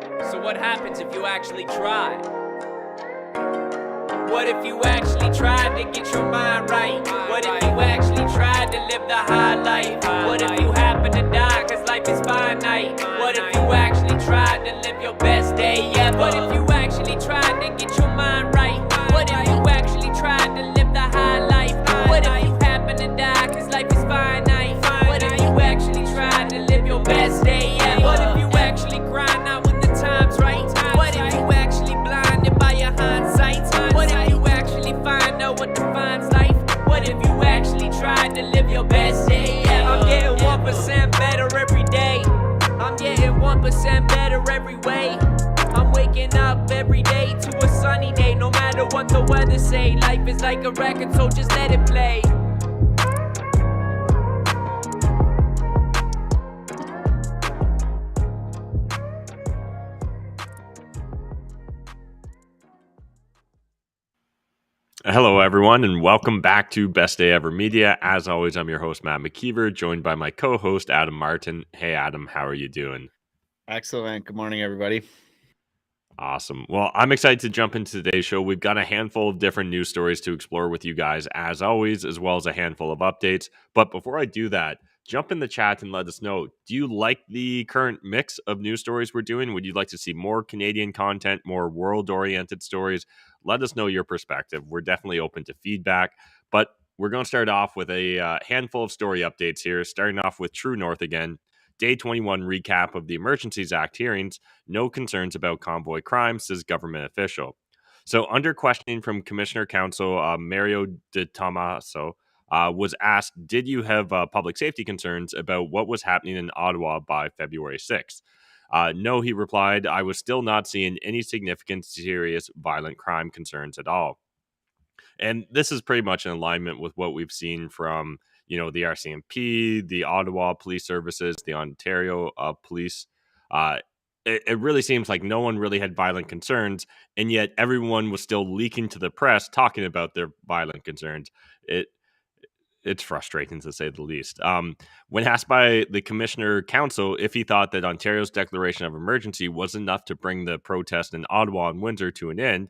So what happens if you actually try? What if you actually tried to get your mind right? What if you actually tried to live the high life? What if you happen to die cause life is finite? What if you actually tried to live your best day ever? What if you actually tried to get your mind right? What if you actually tried to live the high life? What if you happen to die cause life is finite? What if you actually tried to live your best day ever? What if you actually grind out when the time's right? What if you actually blinded by your hindsight? What if you actually find out what defines life? What if you actually tried to live your best day ever? I'm getting 1% better every day. I'm getting 1% better every way. I'm waking up every day to a sunny day. No matter what the weather say, life is like a record, so just let it play. Hello, everyone, and welcome back to Best Day Ever Media. As always, I'm your host, Matt McKeever, joined by my co-host, Adam Martin. Hey, Adam, how are you doing? Excellent. Good morning, everybody. Awesome. Well, I'm excited to jump into today's show. We've got a handful of different news stories to explore with you guys, as always, as well as a handful of updates. But before I do that, jump in the chat and let us know, do you like the current mix of news stories we're doing? Would you like to see more Canadian content, more world-oriented stories? Let us know your perspective. We're definitely open to feedback. But we're going to start off with a handful of story updates here, starting off with True North again. Day 21 recap of the Emergencies Act hearings. No concerns about convoy crime, says government official. So, under questioning from Commissioner Counsel Mario De Tomaso, was asked, did you have public safety concerns about what was happening in Ottawa by February 6th? No, he replied, I was still not seeing any significant serious violent crime concerns at all. And this is pretty much in alignment with what we've seen from, the RCMP, the Ottawa Police Services, the Ontario Police. It really seems like no one really had violent concerns, and yet everyone was still leaking to the press talking about their violent concerns. It's frustrating to say the least. When asked by the Commissioner Counsel if he thought that Ontario's declaration of emergency was enough to bring the protest in Ottawa and Windsor to an end,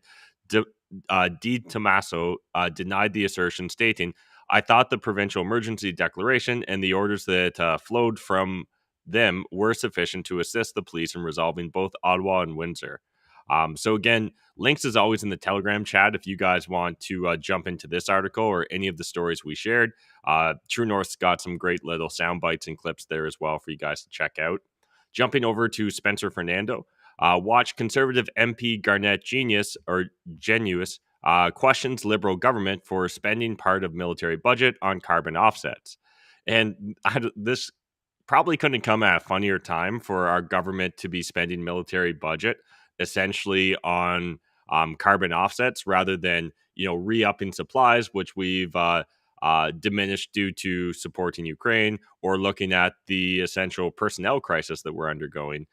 De Tomaso denied the assertion, stating, I thought the provincial emergency declaration and the orders that flowed from them were sufficient to assist the police in resolving both Ottawa and Windsor. So again, links is always in the Telegram chat if you guys want to jump into this article or any of the stories we shared. True North's got some great little sound bites and clips there as well for you guys to check out. Jumping over to Spencer Fernando. Watch Conservative MP Garnett Genius questions Liberal government for spending part of military budget on carbon offsets. And this probably couldn't come at a funnier time for our government to be spending military budget essentially on carbon offsets rather than, re-upping supplies, which we've diminished due to supporting Ukraine or looking at the essential personnel crisis that we're undergoing.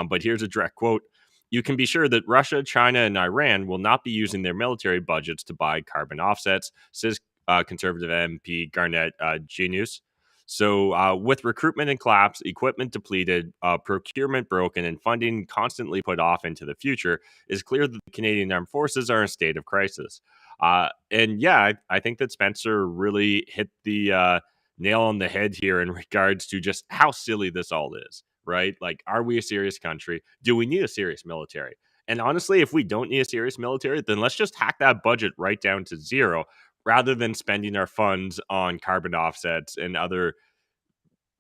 But here's a direct quote. You can be sure that Russia, China, and Iran will not be using their military budgets to buy carbon offsets, says Conservative MP Garnett Genius. So with recruitment and collapse, equipment depleted, procurement broken, and funding constantly put off into the future, it's clear that the Canadian Armed Forces are in a state of crisis. And yeah, I think that Spencer really hit the nail on the head here in regards to just how silly this all is, right? Like, are we a serious country? Do we need a serious military? And honestly, if we don't need a serious military, then let's just hack that budget right down to zero rather than spending our funds on carbon offsets and other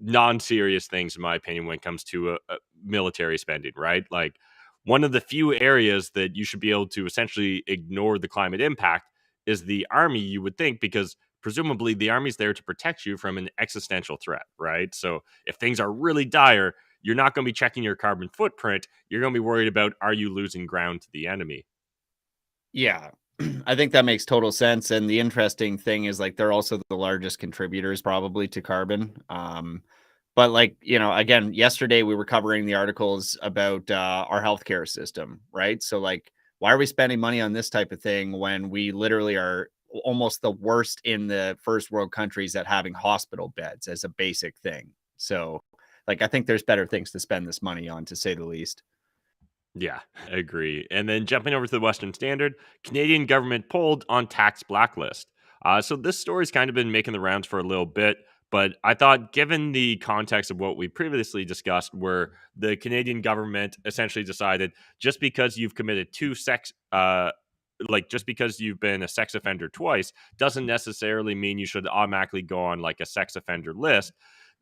non-serious things, in my opinion, when it comes to a military spending, right? Like, one of the few areas that you should be able to essentially ignore the climate impact is the army, you would think, because presumably the army's there to protect you from an existential threat, right? So if things are really dire, you're not going to be checking your carbon footprint. You're going to be worried about, are you losing ground to the enemy? Yeah, I think that makes total sense. And the interesting thing is, like, they're also the largest contributors probably to carbon. But like, again, yesterday we were covering the articles about our healthcare system, right? So like, why are we spending money on this type of thing when we literally are almost the worst in the first world countries at having hospital beds as a basic thing? So like, I think there's better things to spend this money on, to say the least. Yeah, I agree. And then jumping over to the Western Standard, Canadian government pulled on tax blacklist. So this story's kind of been making the rounds for a little bit, but I thought, given the context of what we previously discussed, where the Canadian government essentially decided just because you've committed just because you've been a sex offender twice, doesn't necessarily mean you should automatically go on like a sex offender list.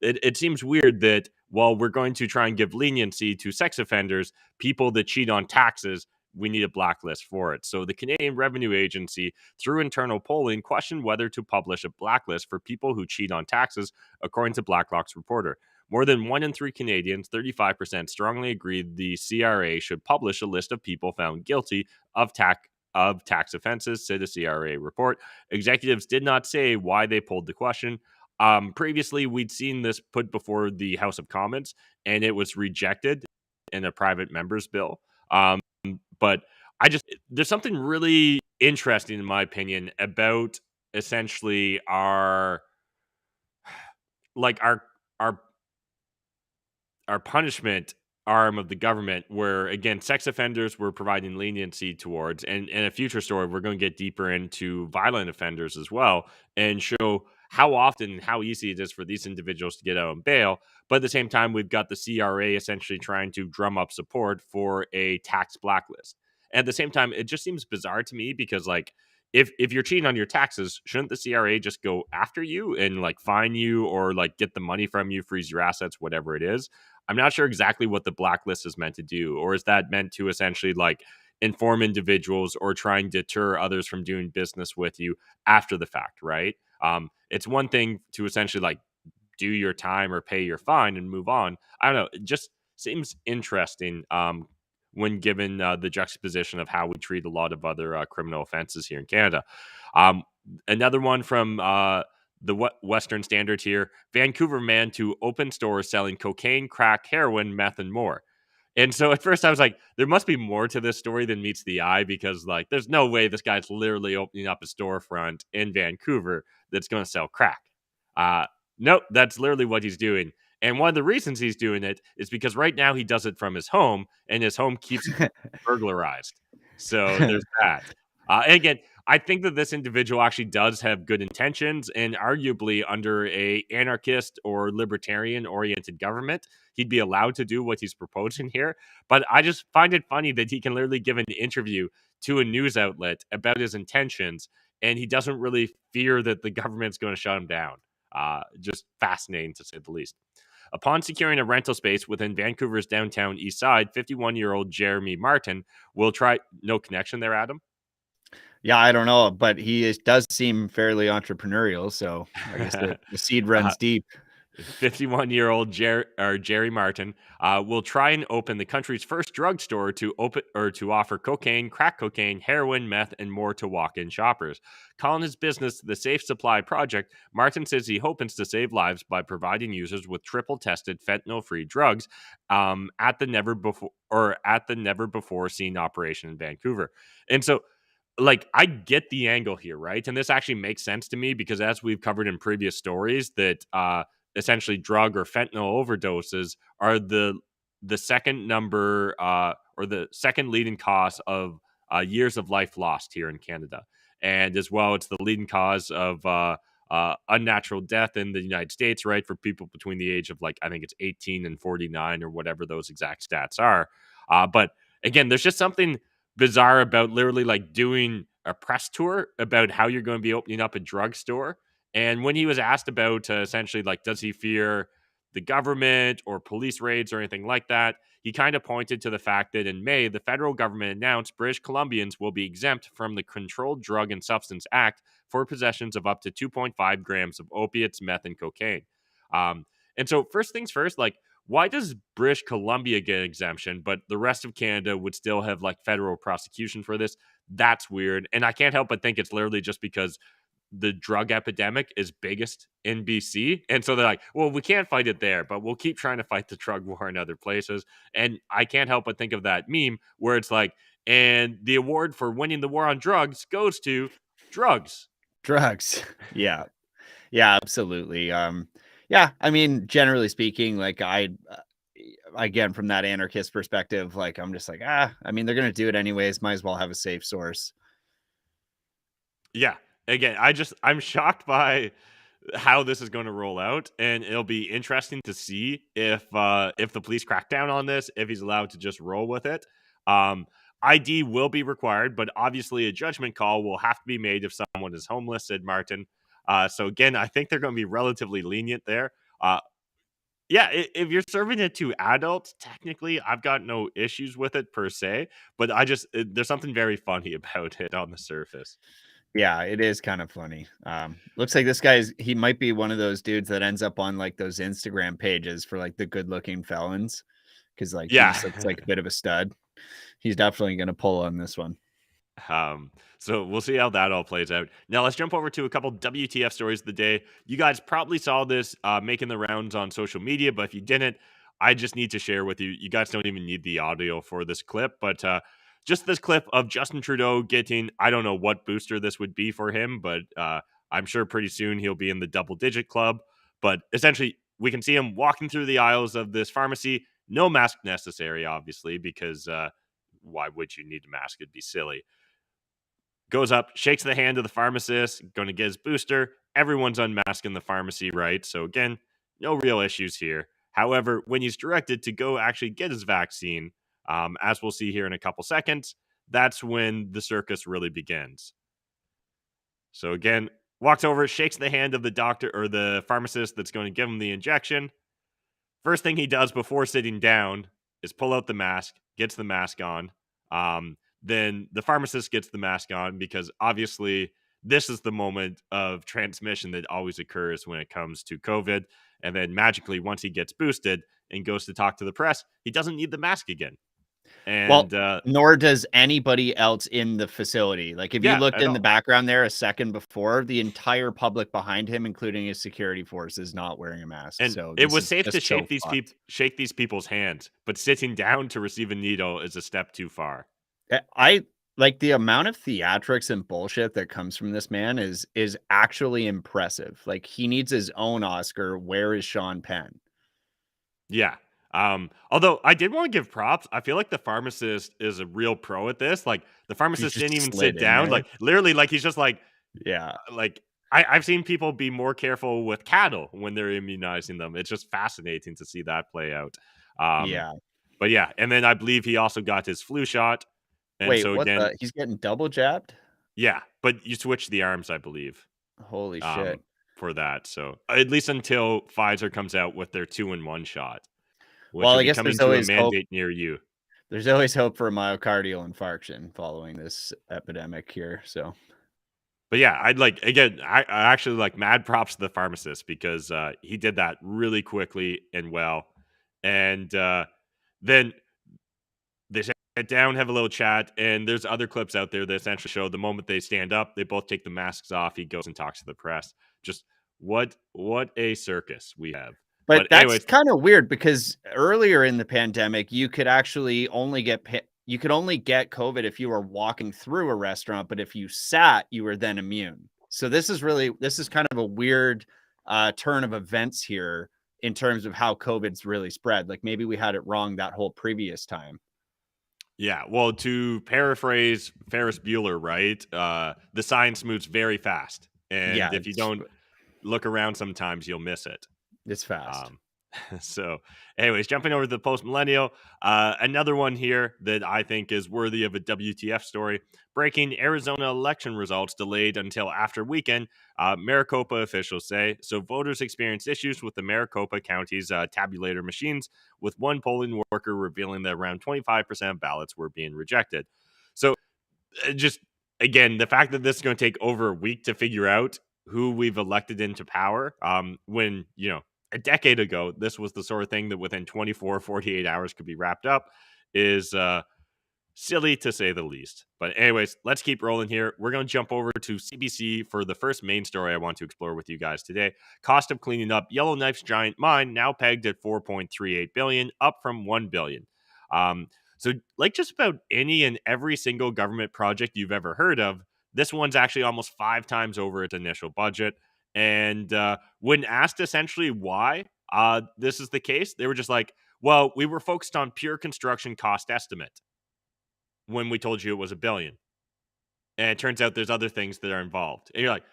It seems weird that while we're going to try and give leniency to sex offenders, people that cheat on taxes, we need a blacklist for it. So the Canadian Revenue Agency, through internal polling, questioned whether to publish a blacklist for people who cheat on taxes, according to Blacklock's reporter. More than 1 in 3 Canadians, 35%, strongly agreed the CRA should publish a list of people found guilty of tax offenses, said a CRA report. Executives did not say why they pulled the question. Previously, we'd seen this put before the House of Commons, and it was rejected in a private member's bill. But there's something really interesting, in my opinion, about essentially like our our punishment arm of the government, where again sex offenders we're providing leniency towards, and in a future story we're going to get deeper into violent offenders as well and show how often and how easy it is for these individuals to get out on bail. But at the same time, we've got the CRA essentially trying to drum up support for a tax blacklist. And at the same time, it just seems bizarre to me because, like, if you're cheating on your taxes, shouldn't the CRA just go after you and like fine you or like get the money from you, freeze your assets, whatever it is? I'm not sure exactly what the blacklist is meant to do, or is that meant to essentially like inform individuals or try and deter others from doing business with you after the fact, right? It's one thing to essentially like do your time or pay your fine and move on. I don't know. It just seems interesting when given the juxtaposition of how we treat a lot of other criminal offenses here in Canada. Um, Another one from the Western Standard here: Vancouver man to open stores selling cocaine, crack, heroin, meth, and more. And so at first I was like, there must be more to this story than meets the eye, because like there's no way this guy's literally opening up a storefront in Vancouver that's going to sell crack. Uh, nope, that's literally what he's doing. And one of the reasons he's doing it is because right now he does it from his home, and his home keeps burglarized. So there's that. And again, I think that this individual actually does have good intentions, and arguably under a anarchist or libertarian oriented government, he'd be allowed to do what he's proposing here. But I just find it funny that he can literally give an interview to a news outlet about his intentions, and he doesn't really fear that the government's going to shut him down. Just fascinating, to say the least. Upon securing a rental space within Vancouver's downtown east side, 51-year-old Jeremy Martin will try... No connection there, Adam? Yeah, I don't know, but does seem fairly entrepreneurial, so I guess the seed runs deep. 51-year-old Jerry Martin will try and open the country's first drugstore to offer cocaine, crack cocaine, heroin, meth, and more to walk-in shoppers. Calling his business the Safe Supply Project, Martin says he hopes to save lives by providing users with triple-tested fentanyl-free drugs at the never before seen operation in Vancouver. And so, like, I get the angle here, right? And this actually makes sense to me because, as we've covered in previous stories, that essentially drug or fentanyl overdoses are the second number or the second leading cause of years of life lost here in Canada. And as well, it's the leading cause of unnatural death in the United States, right? For people between the age of, like, I think it's 18 and 49 or whatever those exact stats are. But again, there's just something bizarre about literally like doing a press tour about how you're going to be opening up a drugstore. And when he was asked about essentially like, does he fear the government or police raids or anything like that, he kind of pointed to the fact that in May, the federal government announced British Columbians will be exempt from the Controlled Drug and Substance Act for possessions of up to 2.5 grams of opiates, meth, and cocaine. And so first things first, like, why does British Columbia get an exemption, but the rest of Canada would still have like federal prosecution for this? That's weird. And I can't help but think it's literally just because the drug epidemic is biggest in BC. And so they're like, well, we can't fight it there, but we'll keep trying to fight the drug war in other places. And I can't help but think of that meme where it's like, and the award for winning the war on drugs goes to drugs. Drugs. Yeah. Yeah, absolutely. Yeah, I mean, generally speaking, like again, from that anarchist perspective, like I'm just like, I mean, they're gonna do it anyways. Might as well have a safe source. Yeah. Again, I'm shocked by how this is going to roll out, and it'll be interesting to see if the police crack down on this, if he's allowed to just roll with it. Um, ID will be required, but obviously a judgment call will have to be made if someone is homeless, said Martin. So again, I think they're going to be relatively lenient there. Yeah, if you're serving it to adults, technically, I've got no issues with it per se, but there's something very funny about it on the surface. Yeah, it is kind of funny. Looks like he might be one of those dudes that ends up on like those Instagram pages for like the good looking felons. Cause like he Yeah. just looks like a bit of a stud. He's definitely gonna pull on this one. So we'll see how that all plays out. Now let's jump over to a couple WTF stories of the day. You guys probably saw this making the rounds on social media, but if you didn't, I just need to share with you. You guys don't even need the audio for this clip, but just this clip of Justin Trudeau getting, I don't know what booster this would be for him, but I'm sure pretty soon he'll be in the double digit club. But essentially, we can see him walking through the aisles of this pharmacy. No mask necessary, obviously, because why would you need a mask? It'd be silly. Goes up, shakes the hand of the pharmacist, going to get his booster. Everyone's unmasked in the pharmacy, right? So again, no real issues here. However, when he's directed to go actually get his vaccine, as we'll see here in a couple seconds, that's when the circus really begins. So again, walks over, shakes the hand of the doctor or the pharmacist that's going to give him the injection. First thing he does before sitting down is pull out the mask, gets the mask on. Then the pharmacist gets the mask on because obviously this is the moment of transmission that always occurs when it comes to COVID. And then magically, once he gets boosted and goes to talk to the press, he doesn't need the mask again. Well, And nor does anybody else in the facility. Like if you yeah, looked at in the all. background there a second before, the entire public behind him, including his security force, is not wearing a mask. And So it this was is safe to just so fucked. shake these people's hands, but sitting down to receive a needle is a step too far. I like the amount of theatrics and bullshit that comes from this man is actually impressive. Like he needs his own Oscar. Where is Sean Penn? Yeah. Although I did want to give props. I feel like the pharmacist is a real pro at this. Like the He pharmacist just didn't even slid sit in down. there. Like literally, like he's just Yeah. like I've seen people be more careful with cattle when they're immunizing them. It's just fascinating to see that play out. Um, Yeah. but yeah, and then I believe he also got his flu shot. And Wait, so what again, the he's getting double jabbed? yeah, but you switch the arms, I believe, Holy um, shit. for that. So at least until Pfizer comes out with their 2-in-1 shot, which Well, will I be guess coming to a mandate near you. there's always hope for a myocardial infarction following this epidemic here. So But yeah, I'd like again. I actually like mad props to the pharmacist because he did that really quickly and well. And then they sit down, have a little chat, and there's other clips out there that essentially show the moment they stand up, they both take the masks off. He goes and talks to the press. Just what a circus we have. but But that's anyways, kind of weird because earlier in the pandemic, you could actually only you could only get COVID if you were walking through a restaurant, but if you sat, you were then immune. So this is kind of a weird turn of events here in terms of how COVID's really spread. Like maybe we had it wrong that whole previous time. yeah. Well, to paraphrase Ferris Bueller, right? The science moves very fast, Yeah, and if you don't look around, sometimes you'll miss it. it's fast. Um, so, anyways, jumping over to the post millennial, another one here that I think is worthy of a WTF story. Breaking Arizona election results delayed until after weekend, Maricopa officials say. So, voters experienced issues with the Maricopa County's tabulator machines, with one polling worker revealing that around 25% of ballots were being rejected. So, just again, the fact that this is going to take over a week to figure out who we've elected into power, when, a decade ago, this was the sort of thing that within 24, 48 hours could be wrapped up, is silly to say the least. But anyways, let's keep rolling here. We're going to jump over to CBC for the first main story I want to explore with you guys today. Cost of cleaning up Yellowknife's giant mine now pegged at $4.38 billion, up from $1 billion. So like just about any and every single government project you've ever heard of, this one's actually almost 5 times over its initial budget. And when asked essentially why this is the case, they were just like, Well, we were focused on pure construction cost estimate when we told you it was $1 billion. And it turns out there's other things that are involved. And you're like,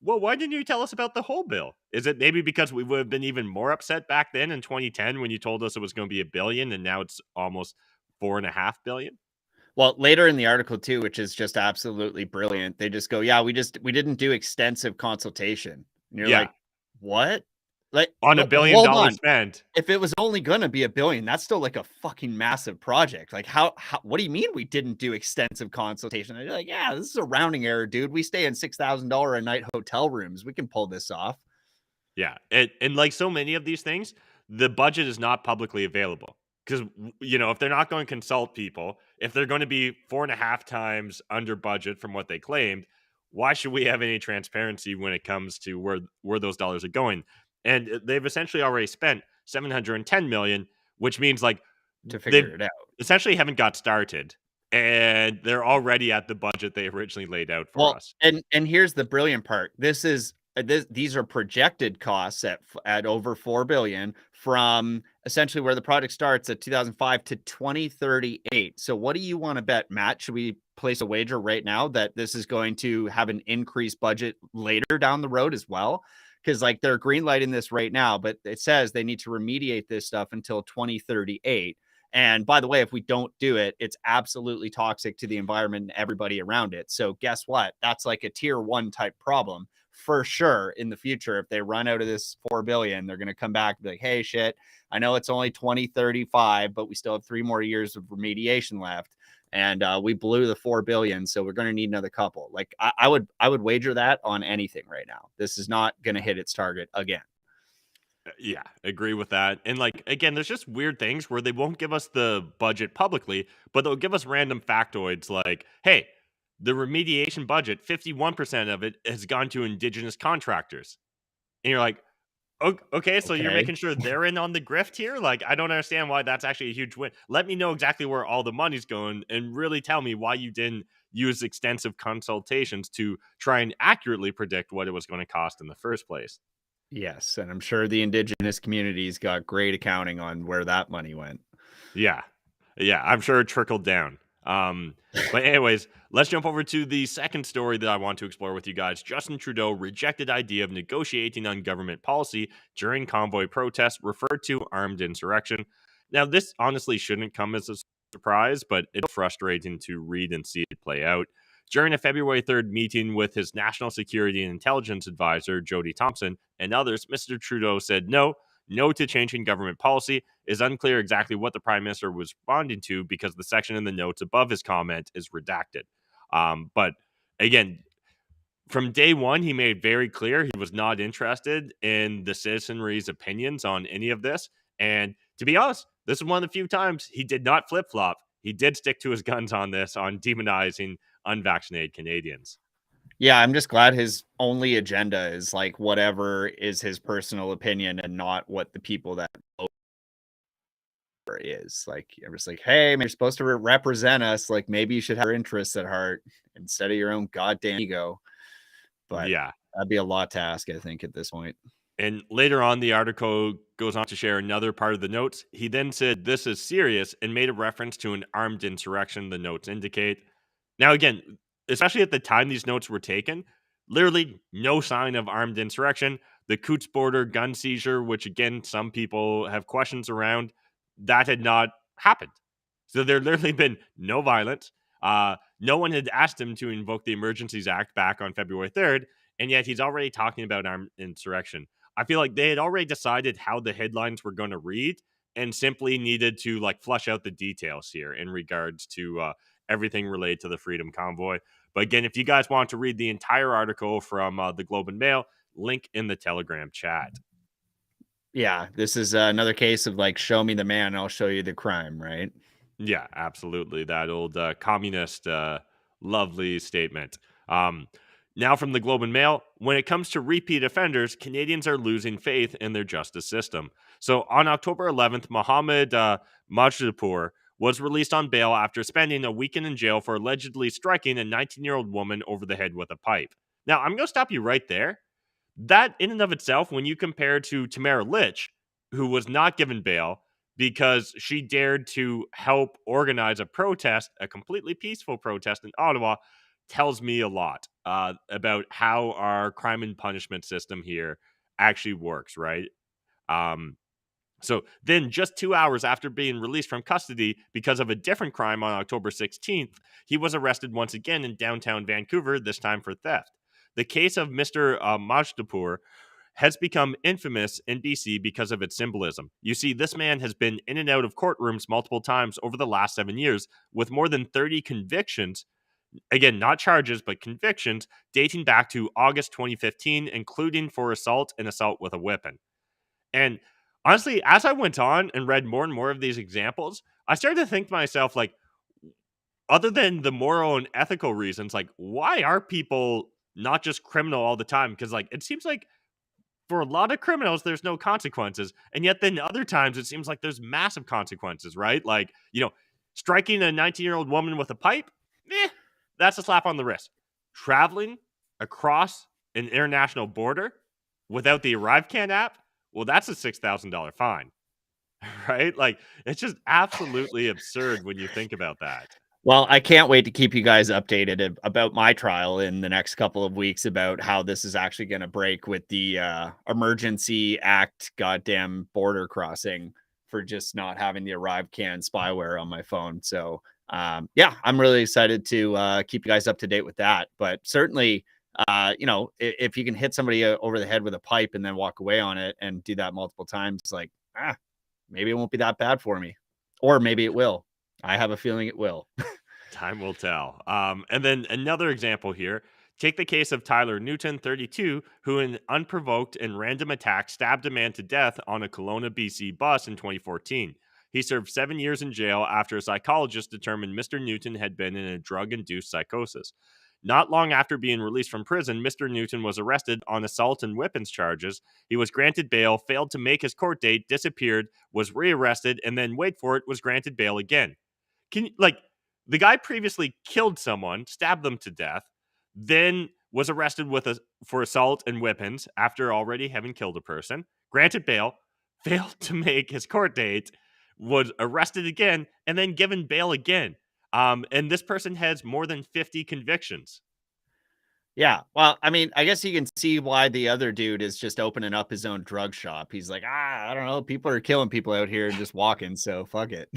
well, why didn't you tell us about the whole bill? Is it maybe because we would have been even more upset back then in 2010 when you told us it was going to be $1 billion and now it's almost $4.5 billion? Well, later in the article too, which is just absolutely brilliant, they just go, "Yeah, we didn't do extensive consultation." And you're Yeah. like, "What?" Like, On $1 billion hold on. spend. If it was only gonna be $1 billion, that's still like a fucking massive project. Like, how what do you mean we didn't do extensive consultation? And you're like, "Yeah, this is a rounding error, dude. We stay in $6,000 a night hotel rooms. We can pull this off." Yeah. And like so many of these things, the budget is not publicly available. Because, if they're not going to consult people, if they're going to be 4.5 times under budget from what they claimed, why should we have any transparency when it comes to where those dollars are going? And they've essentially already spent $710 million, which means like To they figure it out. essentially haven't got started, and they're already at the budget they originally laid out for Well, us. and here's the brilliant part. These are projected costs at over 4 billion from essentially where the project starts at 2005 to 2038. So what do you want to bet, Matt? Should we place a wager right now that this is going to have an increased budget later down the road as well? Because like they're greenlighting this right now, but it says they need to remediate this stuff until 2038. And by the way, if we don't do it, it's absolutely toxic to the environment and everybody around it. So guess what? That's like a tier 1 type problem for sure in the future. If they run out of this 4 billion, they're going to come back and be like, "Hey, shit, I know it's only 2035, but we still have 3 more years of remediation left. And we blew the 4 billion. So we're going to need another couple." Like I would wager that on anything right now. This is not going to hit its target again. Yeah, agree with that. And like again, there's just weird things where they won't give us the budget publicly, but they'll give us random factoids like, "Hey, the remediation budget, 51% of it has gone to indigenous contractors." And you're like, Okay, so you're Okay. making sure they're in on the grift here? Like, I don't understand why that's actually a huge win. Let me know exactly where all the money's going and really tell me why you didn't use extensive consultations to try and accurately predict what it was going to cost in the first place. Yes. And I'm sure the indigenous communities got great accounting on where that money went. Yeah. Yeah, I'm sure it trickled down. But anyways, let's jump over to the second story that I want to explore with you guys. Justin Trudeau rejected idea of negotiating on government policy during convoy protests, referred to armed insurrection. Now, this honestly shouldn't come as a surprise, but it's frustrating to read and see it play out. During a February 3rd meeting with his national security and intelligence advisor, Jody Thompson, and others, Mr. Trudeau said no to changing government policy. Is unclear exactly what the prime minister was responding to because the section in the notes above his comment is redacted. But again, from day one, he made very clear he was not interested in the citizenry's opinions on any of this. And to be honest, this is one of the few times he did not flip flop. He did stick to his guns on this, on demonizing unvaccinated Canadians. Yeah, I'm just glad his only agenda is like whatever is his personal opinion and not what the people that vote for is. Like, I'm just like, "Hey, man, you're supposed to represent us. Like, maybe you should have your interests at heart instead of your own goddamn ego." But Yeah. that'd be a lot to ask, I think, at this point. And later on, the article goes on to share another part of the notes. He then said, "This is serious," and made a reference to an armed insurrection, the notes indicate. Now, again, especially at the time these notes were taken, literally no sign of armed insurrection. The Coots border gun seizure, which again, some people have questions around, that had not happened. So there literally been no violence. No one had asked him to invoke the Emergencies Act back on February 3rd, and yet he's already talking about armed insurrection. I feel like they had already decided how the headlines were going to read and simply needed to like flush out the details here in regards to everything related to the Freedom Convoy. But again, if you guys want to read the entire article from the Globe and Mail, link in the Telegram chat. Yeah, this is another case of like, show me the man, I'll show you the crime, right? Yeah, absolutely. That old communist lovely statement. Now from the Globe and Mail, when it comes to repeat offenders, Canadians are losing faith in their justice system. So on October 11th, Mohammed Majdoupur was released on bail after spending a weekend in jail for allegedly striking a 19-year-old woman over the head with a pipe. Now, I'm going to stop you right there. That in and of itself, when you compare to Tamara Litch, who was not given bail because she dared to help organize a protest, a completely peaceful protest in Ottawa, tells me a lot about how our crime and punishment system here actually works, right? So then, just 2 hours after being released from custody because of a different crime on October 16th, he was arrested once again in downtown Vancouver, this time for theft. The case of Mr. Majtapur has become infamous in BC because of its symbolism. You see, this man has been in and out of courtrooms multiple times over the last 7 years, with more than 30 convictions. Again, not charges, but convictions dating back to August 2015, including for assault and assault with a weapon. And honestly, as I went on and read more and more of these examples, I started to think to myself, like, other than the moral and ethical reasons, like, why are people not just criminal all the time? Because, like, it seems like for a lot of criminals, there's no consequences. And yet, then other times, it seems like there's massive consequences, right? Like, striking a 19-year-old woman with a pipe, that's a slap on the wrist. Traveling across an international border without the ArriveCan app, well, that's a $6,000 fine, right? Like, it's just absolutely absurd when you think about that. Well, I can't wait to keep you guys updated about my trial in the next couple of weeks about how this is actually going to break with the Emergency Act goddamn border crossing for just not having the ArriveCan spyware on my phone. So, yeah, I'm really excited to keep you guys up to date with that. But certainly, if you can hit somebody over the head with a pipe and then walk away on it and do that multiple times, like, maybe it won't be that bad for me. Or maybe it will. I have a feeling it will. Time will tell. And then another example here. Take the case of Tyler Newton, 32, who in unprovoked and random attack stabbed a man to death on a Kelowna, BC bus in 2014. He served 7 years in jail after a psychologist determined Mr. Newton had been in a drug-induced psychosis. Not long after being released from prison, Mr. Newton was arrested on assault and weapons charges. He was granted bail, failed to make his court date, disappeared, was rearrested, and then, wait for it, was granted bail again. The guy previously killed someone, stabbed them to death, then was arrested for assault and weapons after already having killed a person, granted bail, failed to make his court date, was arrested again, and then given bail again. And this person has more than 50 convictions. Yeah. Well, I mean, I guess you can see why the other dude is just opening up his own drug shop. He's like, I don't know. People are killing people out here and just walking. So fuck it.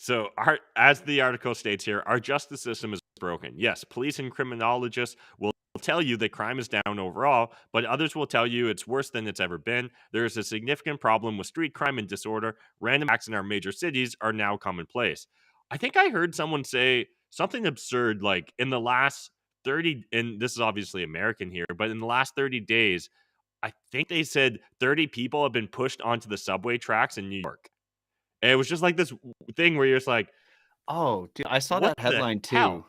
So, as the article states here, our justice system is broken. Yes, police and criminologists will tell you that crime is down overall, but others will tell you it's worse than it's ever been. There is a significant problem with street crime and disorder. Random acts in our major cities are now commonplace. I think I heard someone say something absurd, like in the last 30, and this is obviously American here, but in the last 30 days, I think they said 30 people have been pushed onto the subway tracks in New York. And it was just like this thing where you're just like, oh, dude, I saw what that headline too. hell?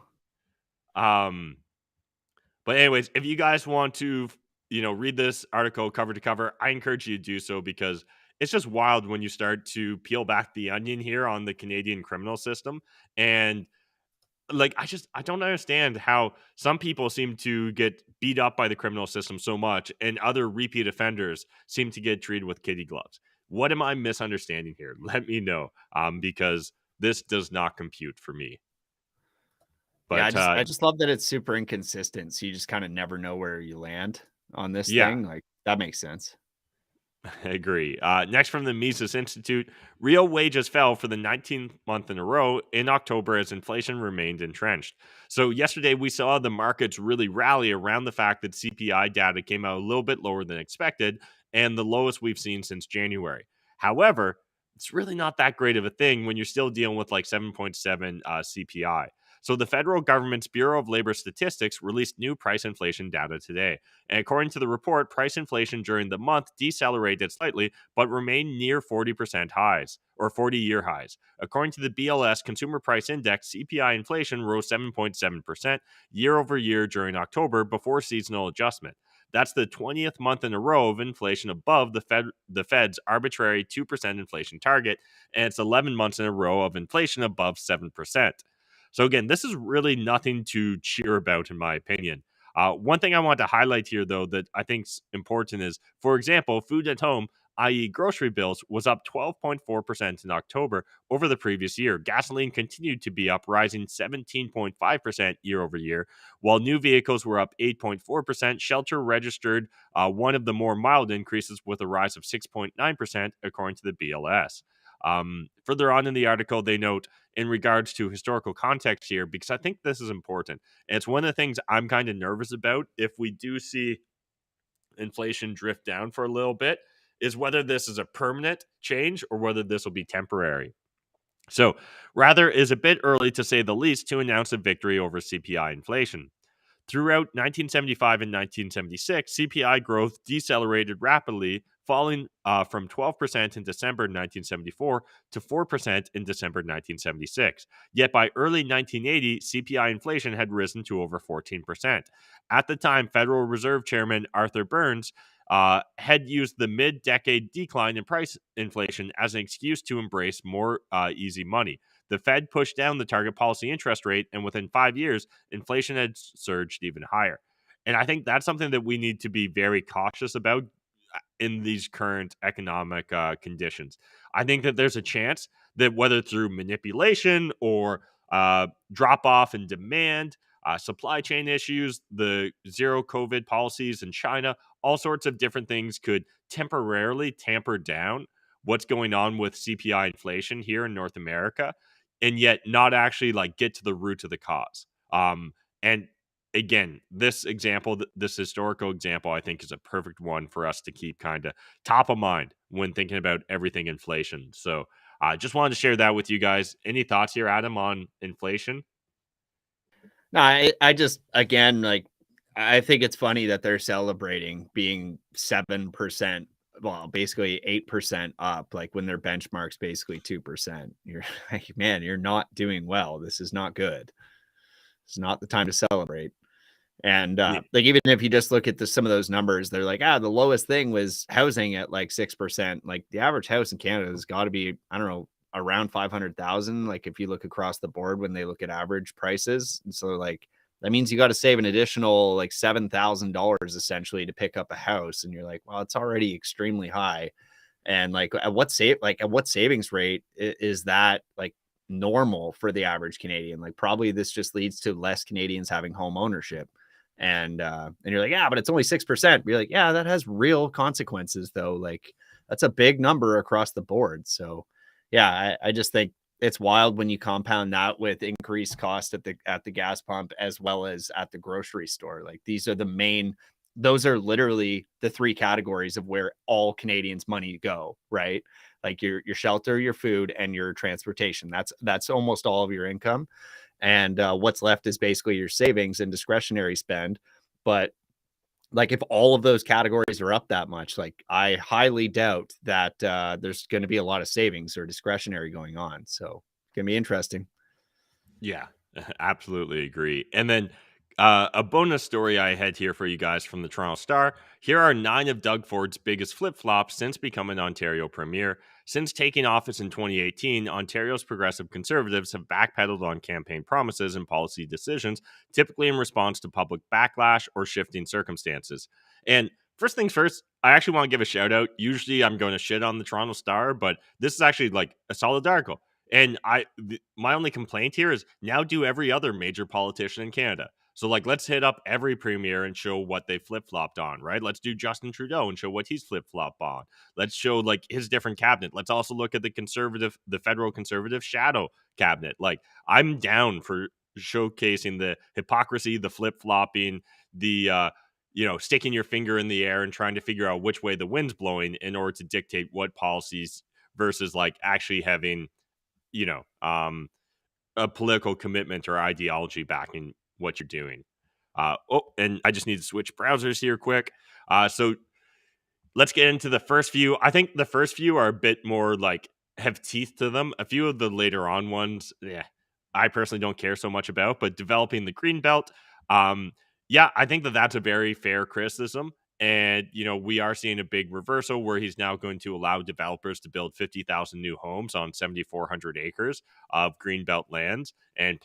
But anyways, if you guys want to, read this article cover to cover, I encourage you to do so because it's just wild when you start to peel back the onion here on the Canadian criminal system. And like, I don't understand how some people seem to get beat up by the criminal system so much and other repeat offenders seem to get treated with kitty gloves. What am I misunderstanding here? Let me know, because this does not compute for me. But yeah, I just love that it's super inconsistent. So you just kind of never know where you land on this thing. Like, that makes sense. I agree. Next from the Mises Institute, real wages fell for the 19th month in a row in October as inflation remained entrenched. So yesterday we saw the markets really rally around the fact that CPI data came out a little bit lower than expected and the lowest we've seen since January. However, it's really not that great of a thing when you're still dealing with like 7.7 CPI. So the federal government's Bureau of Labor Statistics released new price inflation data today. And according to the report, price inflation during the month decelerated slightly, but remained near 40% highs, or 40-year highs. According to the BLS Consumer Price Index, CPI inflation rose 7.7% year over year during October before seasonal adjustment. That's the 20th month in a row of inflation above the Fed's arbitrary 2% inflation target, and it's 11 months in a row of inflation above 7%. So again, this is really nothing to cheer about, in my opinion. One thing I want to highlight here, though, that I think is important is, for example, food at home. i.e., grocery bills, was up 12.4% in October over the previous year. Gasoline continued to be up, rising 17.5% year over year, while new vehicles were up 8.4%. Shelter registered one of the more mild increases with a rise of 6.9%, according to the BLS. Further on in the article, they note in regards to historical context here, because I think this is important. And it's one of the things I'm kind of nervous about if we do see inflation drift down for a little bit, is whether this is a permanent change or whether this will be temporary. So, rather is a bit early to say the least to announce a victory over CPI inflation. Throughout 1975 and 1976, CPI growth decelerated rapidly, falling from 12% in December 1974 to 4% in December 1976. Yet by early 1980, CPI inflation had risen to over 14%. At the time, Federal Reserve Chairman Arthur Burns had used the mid-decade decline in price inflation as an excuse to embrace more easy money. The Fed pushed down the target policy interest rate, and within 5 years, inflation had surged even higher. And I think that's something that we need to be very cautious about in these current economic conditions. I think that there's a chance that whether through manipulation or drop off in demand, supply chain issues, the zero COVID policies in China, all sorts of different things could temporarily tamper down what's going on with CPI inflation here in North America, and yet not actually like get to the root of the cause. And again, this example, this historical example, I think is a perfect one for us to keep kind of top of mind when thinking about everything inflation. So I just wanted to share that with you guys. Any thoughts here, Adam, on inflation? No, I just, again, like, I think it's funny that they're celebrating being 7%, well, basically 8% up, like when their benchmark's basically 2%. You're like, man, you're not doing well. This is not good. It's not the time to celebrate. And Yeah. like, even if you just look at some of those numbers, they're like, the lowest thing was housing at like 6%. Like the average house in Canada has got to be, I don't know, around 500,000. Like if you look across the board when they look at average prices. And so like, that means you got to save an additional like $7,000 essentially to pick up a house. And you're like, well, it's already extremely high. And like at what savings rate is that like normal for the average Canadian? Like probably this just leads to less Canadians having home ownership. And you're like, but it's only 6%. You're like, that has real consequences though. Like that's a big number across the board. So I just think it's wild when you compound that with increased cost at the gas pump as well as at the grocery store. Like those are literally the three categories of where all Canadians' money go, right? Like your shelter, your food, and your transportation. That's almost all of your income. And what's left is basically your savings and discretionary spend. But like if all of those categories are up that much, like I highly doubt that there's going to be a lot of savings or discretionary going on. So it's going to be interesting. Yeah, absolutely agree. And then a bonus story I had here for you guys from the Toronto Star. Here are 9 of Doug Ford's biggest flip-flops since becoming Ontario Premier. Since taking office in 2018, Ontario's progressive Conservatives have backpedaled on campaign promises and policy decisions, typically in response to public backlash or shifting circumstances. And first things first, I actually want to give a shout out. Usually I'm going to shit on the Toronto Star, but this is actually like a solid article. And my only complaint here is now do every other major politician in Canada. So like, let's hit up every premier and show what they flip-flopped on, right? Let's do Justin Trudeau and show what he's flip-flopped on. Let's show like his different cabinet. Let's also look at the federal conservative shadow cabinet. Like I'm down for showcasing the hypocrisy, the flip-flopping, the sticking your finger in the air and trying to figure out which way the wind's blowing in order to dictate what policies versus like actually having a political commitment or ideology backing what you're doing. And I just need to switch browsers here quick. So let's get into the first few. I think the first few are a bit more like have teeth to them. A few of the later on ones, I personally don't care so much about, but developing the green belt. I think that's a very fair criticism. And, we are seeing a big reversal where he's now going to allow developers to build 50,000 new homes on 7,400 acres of greenbelt lands and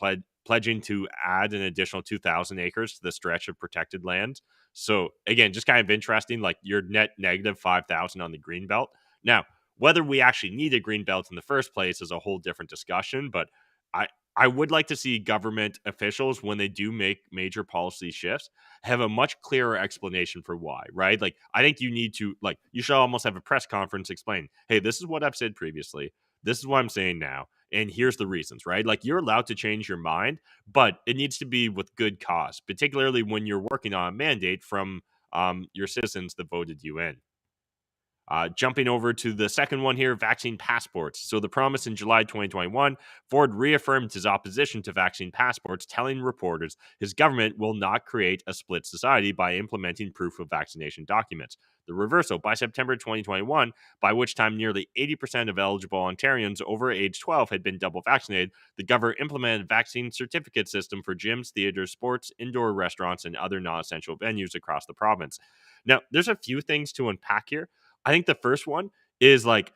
pledging to add an additional 2,000 acres to the stretch of protected lands. So again, just kind of interesting, like your net negative 5,000 on the greenbelt. Now, whether we actually need a green belt in the first place is a whole different discussion, but I would like to see government officials, when they do make major policy shifts, have a much clearer explanation for why, right? Like, I think you need to, like, you should almost have a press conference explain, hey, this is what I've said previously. This is what I'm saying now. And here's the reasons, right? Like, you're allowed to change your mind, but it needs to be with good cause, particularly when you're working on a mandate from your citizens that voted you in. Jumping over to the second one here, vaccine passports. So the promise in July 2021, Ford reaffirmed his opposition to vaccine passports, telling reporters his government will not create a split society by implementing proof of vaccination documents. The reversal by September 2021, by which time nearly 80% of eligible Ontarians over age 12 had been double vaccinated, the government implemented a vaccine certificate system for gyms, theaters, sports, indoor restaurants, and other non-essential venues across the province. Now, there's a few things to unpack here. I think the first one is like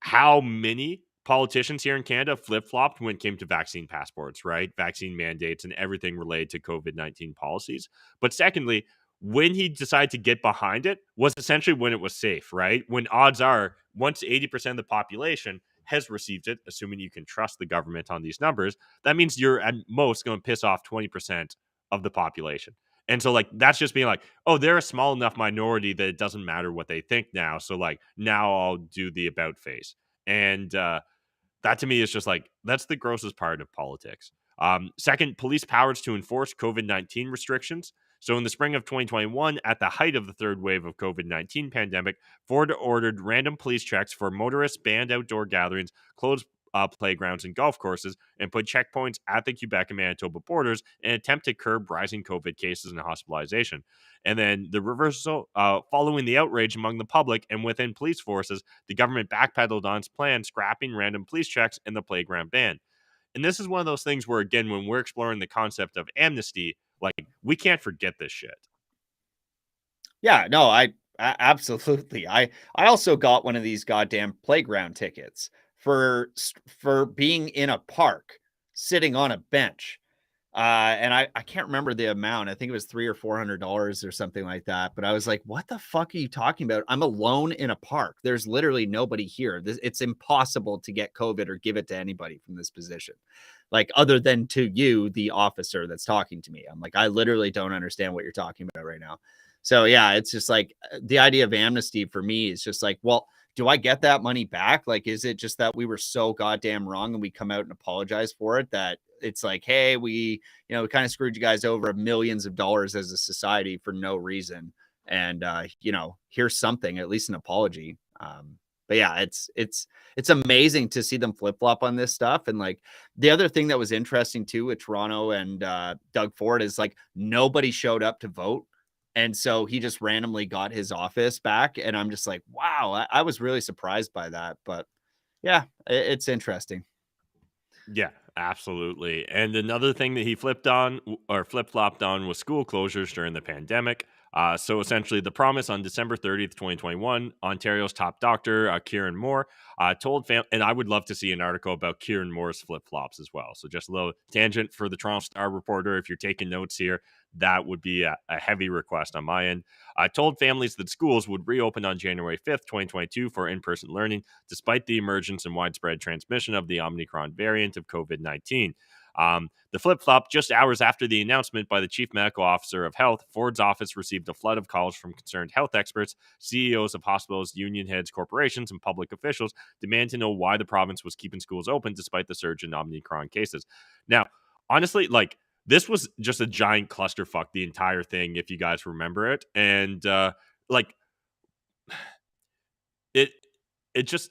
how many politicians here in Canada flip-flopped when it came to vaccine passports, right? Vaccine mandates and everything related to COVID-19 policies. But secondly, when he decided to get behind it was essentially when it was safe, right? When odds are once 80% of the population has received it, assuming you can trust the government on these numbers, that means you're at most going to piss off 20% of the population. And so, like, that's just being like, oh, they're a small enough minority that it doesn't matter what they think now. So, like, now I'll do the about face. And that to me is just like, that's the grossest part of politics. Second, police powers to enforce COVID-19 restrictions. So in the spring of 2021, at the height of the third wave of COVID-19 pandemic, Ford ordered random police checks for motorists, banned outdoor gatherings, closed playgrounds and golf courses, and put checkpoints at the Quebec and Manitoba borders in an attempt to curb rising COVID cases and hospitalization. And then the reversal, following the outrage among the public and within police forces, the government backpedaled on its plan, scrapping random police checks and the playground ban. And this is one of those things where, again, when we're exploring the concept of amnesty, like, we can't forget this shit. Yeah, no, absolutely. I also got one of these goddamn playground tickets for being in a park, sitting on a bench. And I can't remember the amount. I think it was $300 or $400 or something like that. But I was like, what the fuck are you talking about? I'm alone in a park. There's literally nobody here. It's impossible to get COVID or give it to anybody from this position. Like, other than to you, the officer that's talking to me. I'm like, I literally don't understand what you're talking about right now. So yeah, it's just like the idea of amnesty for me is just like, well, do I get that money back? Like, is it just that we were so goddamn wrong and we come out and apologize for it, that it's like, hey, we kind of screwed you guys over millions of dollars as a society for no reason. And, here's something, at least an apology. But yeah, it's amazing to see them flip flop on this stuff. And like, the other thing that was interesting too with Toronto and Doug Ford is like, nobody showed up to vote. And so he just randomly got his office back. And I'm just like, wow, I was really surprised by that. But yeah, it's interesting. Yeah, absolutely. And another thing that he flipped on or flip flopped on was school closures during the pandemic. So essentially, the promise on December 30th, 2021, Ontario's top doctor, Kieran Moore, told and I would love to see an article about Kieran Moore's flip flops as well. So just a little tangent for the Toronto Star reporter. If you're taking notes here, that would be a heavy request on my end. Told families that schools would reopen on January 5th, 2022 for in-person learning, despite the emergence and widespread transmission of the Omicron variant of COVID-19. The flip-flop, just hours after the announcement by the Chief Medical Officer of Health, Ford's office received a flood of calls from concerned health experts, CEOs of hospitals, union heads, corporations, and public officials demand to know why the province was keeping schools open despite the surge in Omicron cases. Now, honestly, like, this was just a giant clusterfuck, the entire thing, if you guys remember it. And like, it just,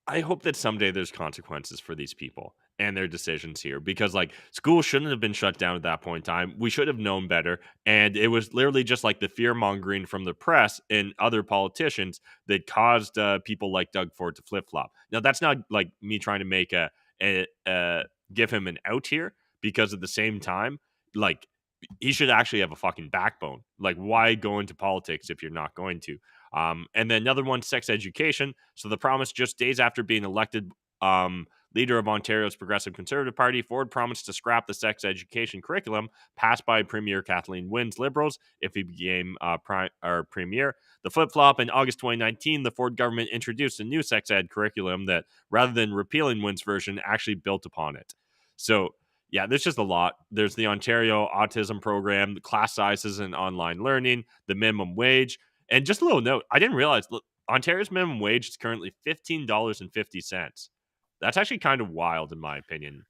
I hope that someday there's consequences for these people and their decisions here, because like, school shouldn't have been shut down at that point in time. We should have known better. And it was literally just like the fear mongering from the press and other politicians that caused people like Doug Ford to flip flop. Now, that's not like me trying to make give him an out here, because at the same time, like, he should actually have a fucking backbone. Like, why go into politics if you're not going to? And then another one, sex education. So the promise just days after being elected leader of Ontario's Progressive Conservative Party, Ford promised to scrap the sex education curriculum passed by Premier Kathleen Wynne's Liberals if he became Premier. The flip-flop in August 2019, the Ford government introduced a new sex ed curriculum that, rather than repealing Wynne's version, actually built upon it. So, yeah, there's just a lot. There's the Ontario Autism Program, the class sizes and online learning, the minimum wage. And just a little note, I didn't realize Ontario's minimum wage is currently $15.50. That's actually kind of wild, in my opinion.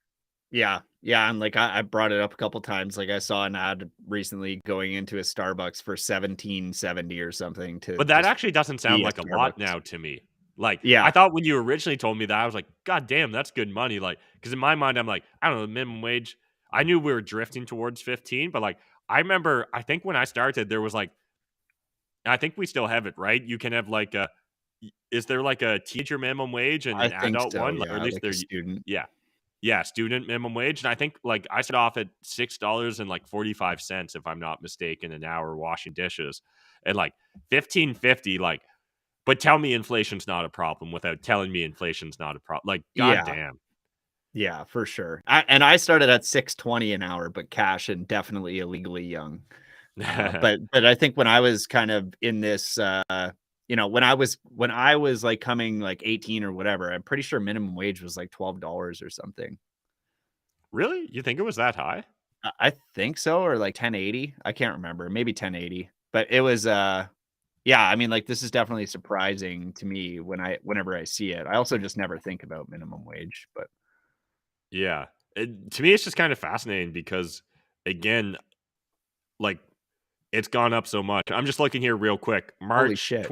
Yeah. And like I brought it up a couple times. Like I saw an ad recently going into a Starbucks for $17.70 or something to But that just actually doesn't sound be a like a lot Starbucks. now to me. Like, Yeah. I thought when you originally told me that, I was like, God damn, that's good money. Like, because in my mind, I'm like, I don't know, the minimum wage. I knew we were drifting towards 15, but like, I remember, I think when I started, there was like, I think we still have it, right? You can have like is there like a teacher minimum wage and I an think adult so. one? Or Yeah. at least Like a there, student. yeah. Yeah, student minimum wage. And I think like I started off at $6 and like 45 cents, if I'm not mistaken, an hour washing dishes. And like 15.50, like, but tell me inflation's not a problem without telling me inflation's not a problem. Like, Yeah. goddamn. Yeah, for sure. I started at $6.20 an hour, but cash and definitely illegally young. But I think when I was kind of in this, when I was like coming like 18 or whatever, I'm pretty sure minimum wage was like $12 or something. Really? You think it was that high? I think so, or like 1080. I can't remember. Maybe 1080. But it was yeah, I mean, like this is definitely surprising to me whenever I see it. I also just never think about minimum wage, but Yeah. To me, it's just kind of fascinating because, again, like it's gone up so much. I'm just looking here real quick. holy shit.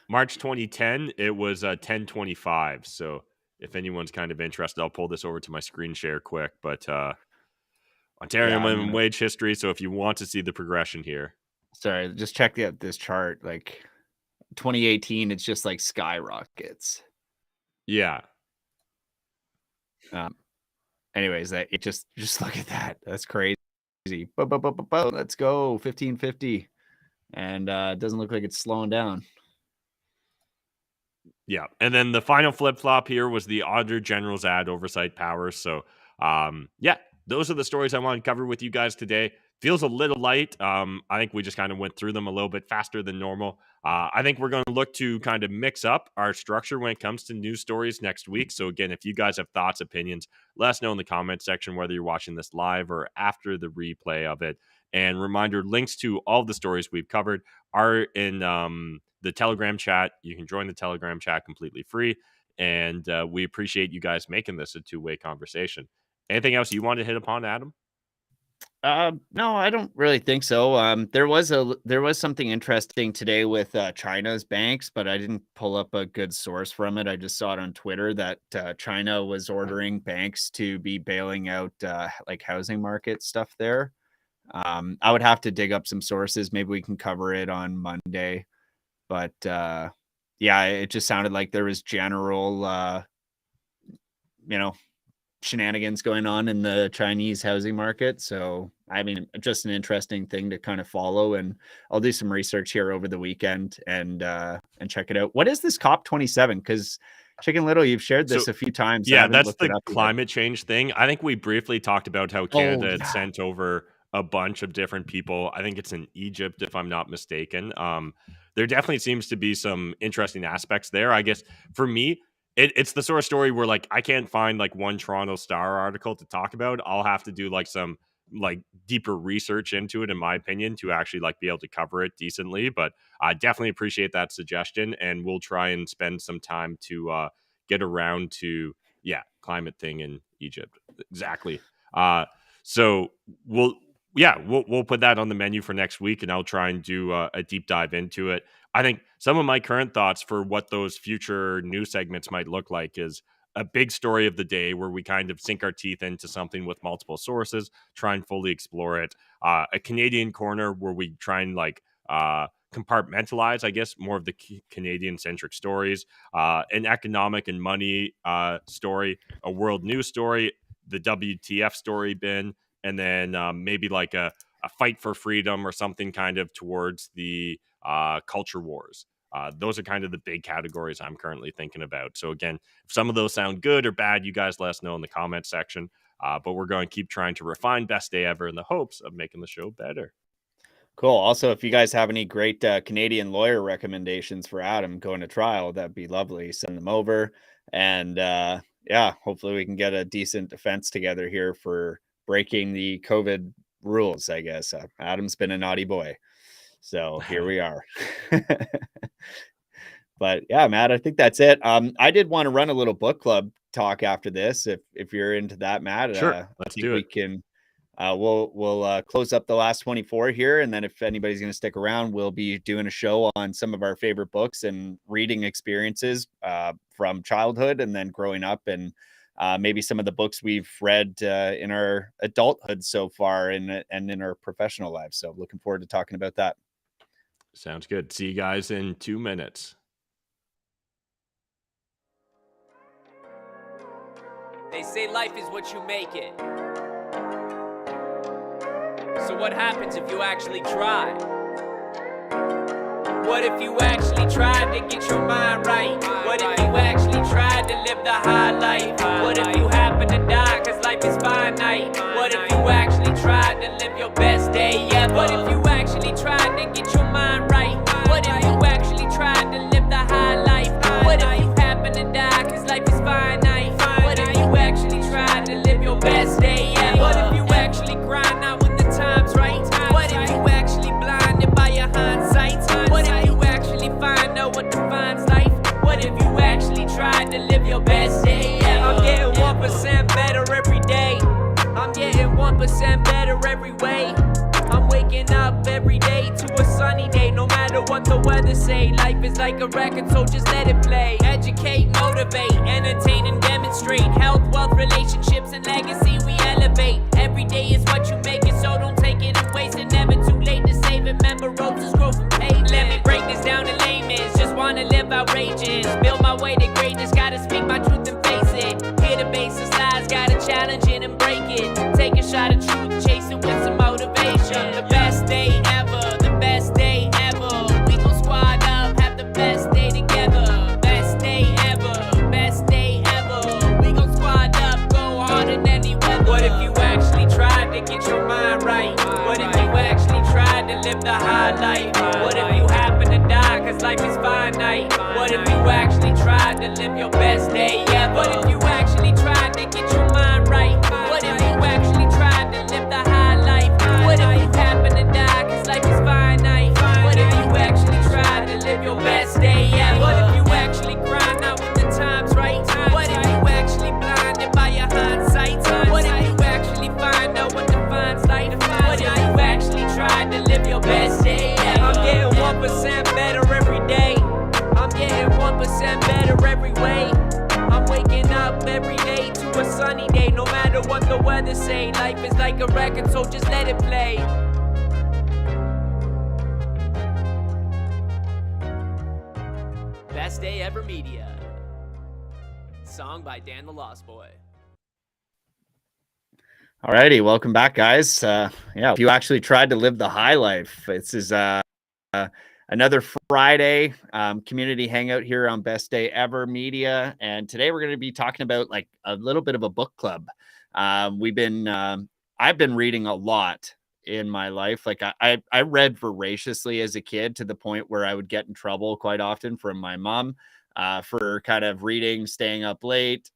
March 2010, it was 10.25. So if anyone's kind of interested, I'll pull this over to my screen share quick. But Ontario Yeah, I minimum mean, wage history. So if you want to see the progression here, sorry, just check out this chart. Like 2018, it's just like skyrockets. yeah, Um, anyways, that it just look at that. That's crazy. Let's go 1550, and it doesn't look like it's slowing down. yeah. And then the final flip flop here was the Auditor General's ad oversight powers. So, yeah, those are the stories I want to cover with you guys today. Feels a little light. I think we just kind of went through them a little bit faster than normal. I think we're going to look to kind of mix up our structure when it comes to news stories next week. So, again, if you guys have thoughts, opinions, let us know in the comment section, whether you're watching this live or after the replay of it. And reminder, links to all the stories we've covered are in the Telegram chat. You can join the Telegram chat completely free. And we appreciate you guys making this a two-way conversation. Anything else you want to hit upon, Adam? No, I don't really think so. There was something interesting today with China's banks, but I didn't pull up a good source from it. I just saw it on Twitter that China was ordering banks to be bailing out like housing market stuff there. I would have to dig up some sources. Maybe we can cover it on Monday. But yeah, it just sounded like there was general shenanigans going on in the Chinese housing market. So, I mean, just an interesting thing to kind of follow. And I'll do some research here over the weekend and check it out. What is this COP27? Because Chicken Little, you've shared this a few times. I Yeah, haven't that's looked it the up yet. climate change thing. I think we briefly talked about how Oh, Canada had yeah. sent over a bunch of different people. I think it's in Egypt, if I'm not mistaken. There definitely seems to be some interesting aspects there. I guess for me, it's the sort of story where like I can't find like one Toronto Star article to talk about. I'll have to do like some like deeper research into it, in my opinion, to actually like be able to cover it decently. But I definitely appreciate that suggestion, and we'll try and spend some time to get around to climate thing in Egypt. Exactly. So we'll put that on the menu for next week, and I'll try and do a deep dive into it. I think some of my current thoughts for what those future news segments might look like is a big story of the day where we kind of sink our teeth into something with multiple sources, try and fully explore it. A Canadian corner where we try and like compartmentalize, I guess, more of the Canadian centric stories, an economic and money story, a world news story, the WTF story bin, and then maybe like a fight for freedom or something kind of towards the culture wars. Those are kind of the big categories I'm currently thinking about. So again, if some of those sound good or bad, you guys let us know in the comment section. But we're going to keep trying to refine Best Day Ever in the hopes of making the show better. Cool. Also, if you guys have any great Canadian lawyer recommendations for Adam going to trial, that'd be lovely. Send them over. And yeah, hopefully we can get a decent defense together here for breaking the COVID rules, I guess. Adam's been a naughty boy. So here we are. But yeah, Matt, I think that's it. I did want to run a little book club talk after this. If you're into that, Matt, Sure, let's do it. We can. We'll close up the last 24 here, and then if anybody's going to stick around, we'll be doing a show on some of our favorite books and reading experiences from childhood and then growing up, and maybe some of the books we've read in our adulthood so far and in our professional lives. So looking forward to talking about that. Sounds good. See you guys in 2 minutes. They say life is what you make it. So what happens if you actually try? What if you actually tried to get your mind right? What if you actually tried to live the high life? What if you happen to die cause life is finite? What if you actually tried to live your best day ever? What if you actually tried to get your mind right? What if you actually tried to live the high life? What if you happen to die cause life is finite? What if you actually tried to live your best day ever? What if you actually grind out when the time's right? What if you actually blinded by your hindsight? What if you actually find out what defines life? What if you actually tried to live your best day ever? I'm getting 1% better every day. I'm getting 1% better every way. I'm waking up every day to a sunny day, no matter what the weather say. Life is like a record, so just let it play. Educate, motivate, entertain and demonstrate. Health, wealth, relationships and legacy we elevate. Every day is what you make it, so don't take it and waste it. Never too late to save it. Remember, roses grow from pavement. Let me break this down in layman's. Just wanna live outrageous, build my way to greatness. Gotta speak my truth and face it. Hear the basis lies, gotta challenge it and break it. Take a shot of truth, chase it with some motivation. The best day ever, the best day ever. We gon' squad up, have the best day together. Best day ever, best day ever. We gon' squad up, go hard in any weather. What if you actually tried to get your mind right? What if you actually tried to live the high life? What if you happen to die cause life is finite? What if you actually tried to live your best day ever? What if you actually tried to get your mind right? What if you actually tried to live the high life? What if you happen to die cause life is finite? What if you actually tried to live your best day ever? What if you actually grind out when the time's right? What if you actually blinded by your hindsight? What if you actually find out what defines life? What if you actually tried to live your best day ever? I'm getting 1% better every day. I'm getting 1% better every way. I'm waking up every day to a sunny day, no matter what the weather say. Life is like a record, so just let it play. Best Day Ever Media. Song by Dan the Lost Boy. Alrighty, welcome back, guys. Yeah, if you actually tried to live the high life, this is another Friday community hangout here on Best Day Ever Media, and today we're going to be talking about like a little bit of a book club. I've been reading a lot in my life. Like I read voraciously as a kid to the point where I would get in trouble quite often from my mom for kind of reading, staying up late,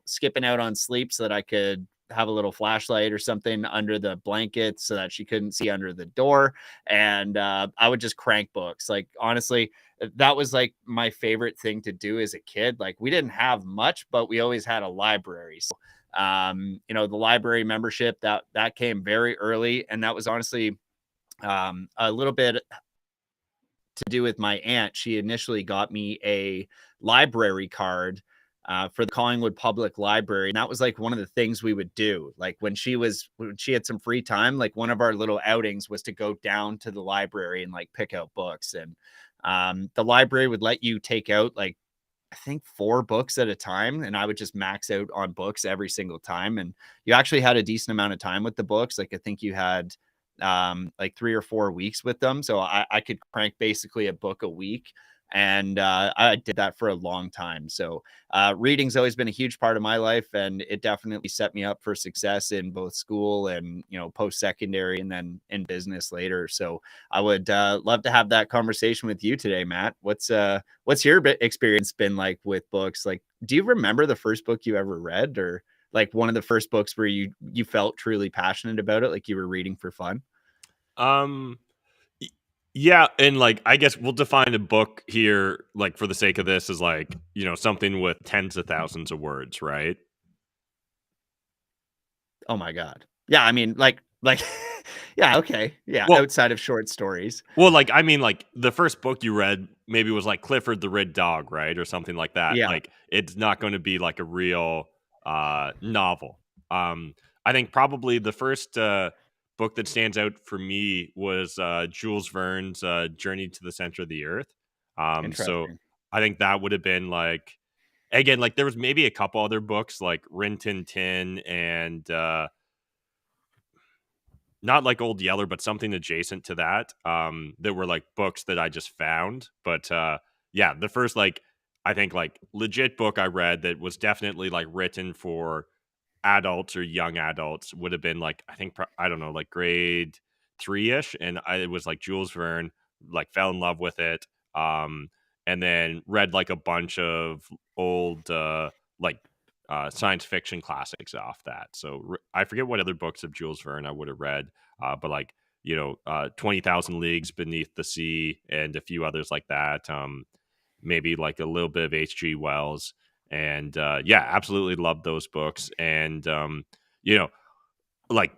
skipping out on sleep so that I could have a little flashlight or something under the blanket so that she couldn't see under the door. And I would just crank books. Like, honestly, that was like my favorite thing to do as a kid. Like, we didn't have much, but we always had a library. So, the library membership that came very early. And that was honestly a little bit to do with my aunt. She initially got me a library card for the Collingwood Public Library. And that was like one of the things we would do. Like when she had some free time, like one of our little outings was to go down to the library and like pick out books. And the library would let you take out like, I think 4 books at a time. And I would just max out on books every single time. And you actually had a decent amount of time with the books. Like I think you had like 3 or 4 weeks with them. So I could crank basically a book a week. And I did that for a long time. So reading's always been a huge part of my life, and it definitely set me up for success in both school and, you know, post-secondary and then in business later. So I would love to have that conversation with you today, Matt. What's your experience been like with books? Like, do you remember the first book you ever read, or like one of the first books where you felt truly passionate about it, like you were reading for fun? Um, y- yeah, and like I guess we'll define a book here, like for the sake of this, as like something with tens of thousands of words, right? Oh my God. Yeah, I mean, like yeah, okay. Yeah, Well, outside of short stories. well, like I mean, like the first book you read maybe was like Clifford the Red Dog, right, or something like that. Yeah, Like it's not going to be like a real novel. I think probably the first book that stands out for me was Jules Verne's Journey to the Center of the Earth. So interesting. I think that would have been like again, like there was maybe a couple other books like Rin Tin Tin and not like Old Yeller, but something adjacent to that, that were like books that I just found. But yeah, the first like I think like legit book I read that was definitely like written for adults or young adults would have been like I think I don't know, like grade 3-ish, and it was like Jules Verne. Like fell in love with it, and then read like a bunch of old like science fiction classics off that. So I forget what other books of Jules Verne I would have read, but like 20,000 Leagues Beneath the Sea and a few others like that. Maybe like a little bit of H.G. Wells, and yeah, absolutely love those books. And you know, like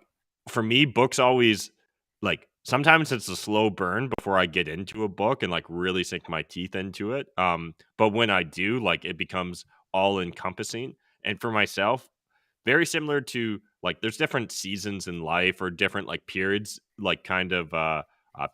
for me, books always like sometimes it's a slow burn before I get into a book and like really sink my teeth into it. But when I do, like it becomes all encompassing. And for myself, very similar to like there's different seasons in life or different like periods, like kind of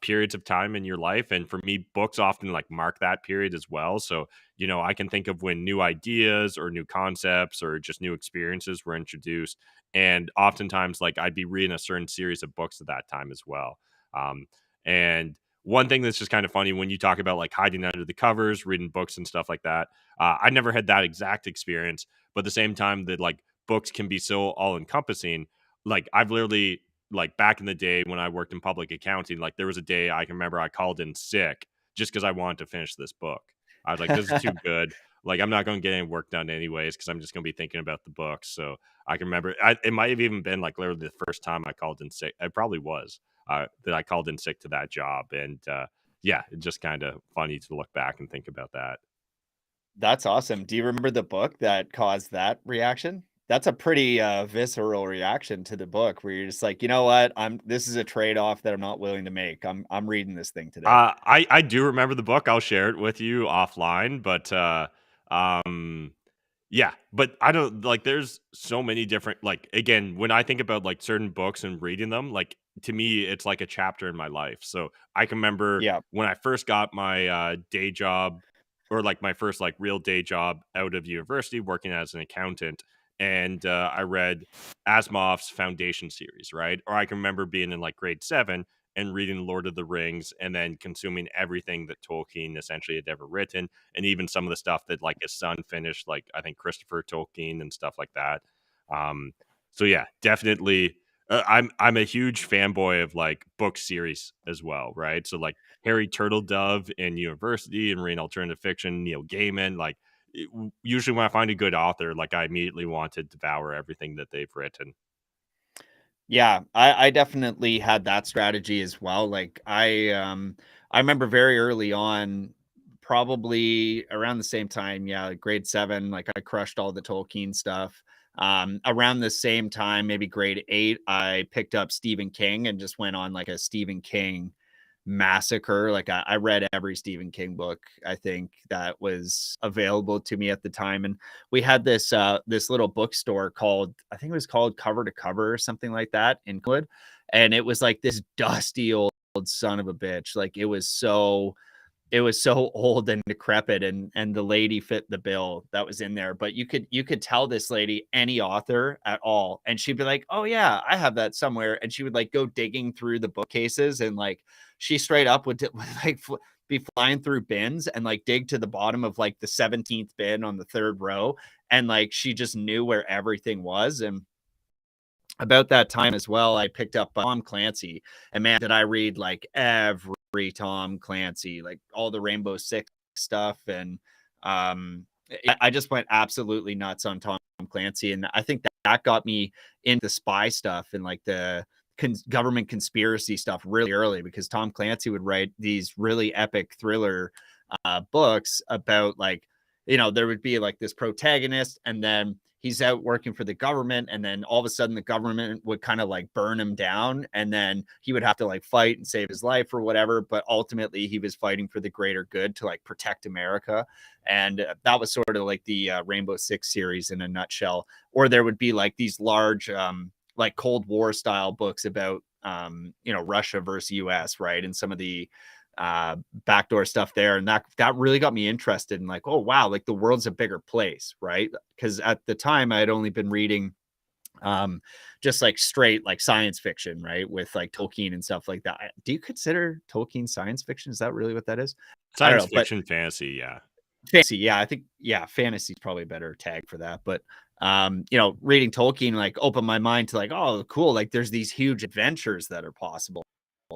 periods of time in your life. And for me, books often like mark that period as well. So, I can think of when new ideas or new concepts or just new experiences were introduced. And oftentimes, like I'd be reading a certain series of books at that time as well. Um, and one thing that's just kind of funny when you talk about like hiding under the covers, reading books and stuff like that. I never had that exact experience, but at the same time that like books can be so all encompassing. Like I've literally like back in the day when I worked in public accounting, like there was a day I can remember I called in sick just because I wanted to finish this book. I was like, this is too good. Like I'm not going to get any work done anyways because I'm just going to be thinking about the books. So I can remember it might have even been like literally the first time I called in sick. It probably was that I called in sick to that job. And yeah, it's just kind of funny to look back and think about that. That's awesome. Do you remember the book that caused that reaction? That's a pretty visceral reaction to the book where you're just like, you know what? This is a trade-off that I'm not willing to make. I'm reading this thing today. I do remember the book. I'll share it with you offline, but um, yeah, but I don't like. There's so many different like. Again, when I think about like certain books and reading them, like to me, it's like a chapter in my life. So I can remember Yeah. when I first got my day job, or like my first like real day job out of university, working as an accountant, and I read Asimov's Foundation series, right? Or I can remember being in like grade 7 and reading Lord of the Rings and then consuming everything that Tolkien essentially had ever written, and even some of the stuff that like his son finished, like I think Christopher Tolkien and stuff like that. Um, so yeah, definitely. I'm a huge fanboy of like book series as well, right? So like Harry Turtledove in University and reading alternative fiction, Neil Gaiman. Like usually when I find a good author, like I immediately want to devour everything that they've written. Yeah, I definitely had that strategy as well. Like I remember very early on, probably around the same time, yeah, like grade 7, like I crushed all the Tolkien stuff. Around the same time, maybe grade 8, I picked up Stephen King and just went on like a Stephen King massacre. Like I read every Stephen King book I think that was available to me at the time. And we had this little bookstore called, I think it was called Cover to Cover or something like that in Glenwood. And it was like this dusty old son of a bitch. Like it was so it was so old and decrepit, and the lady fit the bill that was in there. But you could tell this lady any author at all, and she'd be like, "Oh yeah, I have that somewhere," and she would like go digging through the bookcases, and like she straight up would like be flying through bins and like dig to the bottom of like the 17th bin on the third row, and like she just knew where everything was. And about that time as well, I picked up Tom Clancy, and man, did I read like every Tom Clancy, like all the Rainbow Six stuff. And I just went absolutely nuts on Tom Clancy. And I think that got me into the spy stuff and like the government conspiracy stuff really early, because Tom Clancy would write these really epic thriller books about like, there would be like this protagonist, and then he's out working for the government, and then all of a sudden the government would kind of like burn him down, and then he would have to like fight and save his life or whatever. But ultimately he was fighting for the greater good to like protect America. And that was sort of like the Rainbow Six series in a nutshell. Or there would be like these large like Cold War style books about Russia versus US, right? And some of the backdoor stuff there. And that really got me interested in like, oh wow, like the world's a bigger place, right? Because at the time I had only been reading just like straight like science fiction, right, with like Tolkien and stuff like that. Do you consider Tolkien science fiction? Is that really what that is? Science fiction, fantasy, yeah. Fantasy, yeah. I think, yeah, fantasy is probably a better tag for that. But reading Tolkien like opened my mind to like, oh cool, like there's these huge adventures that are possible.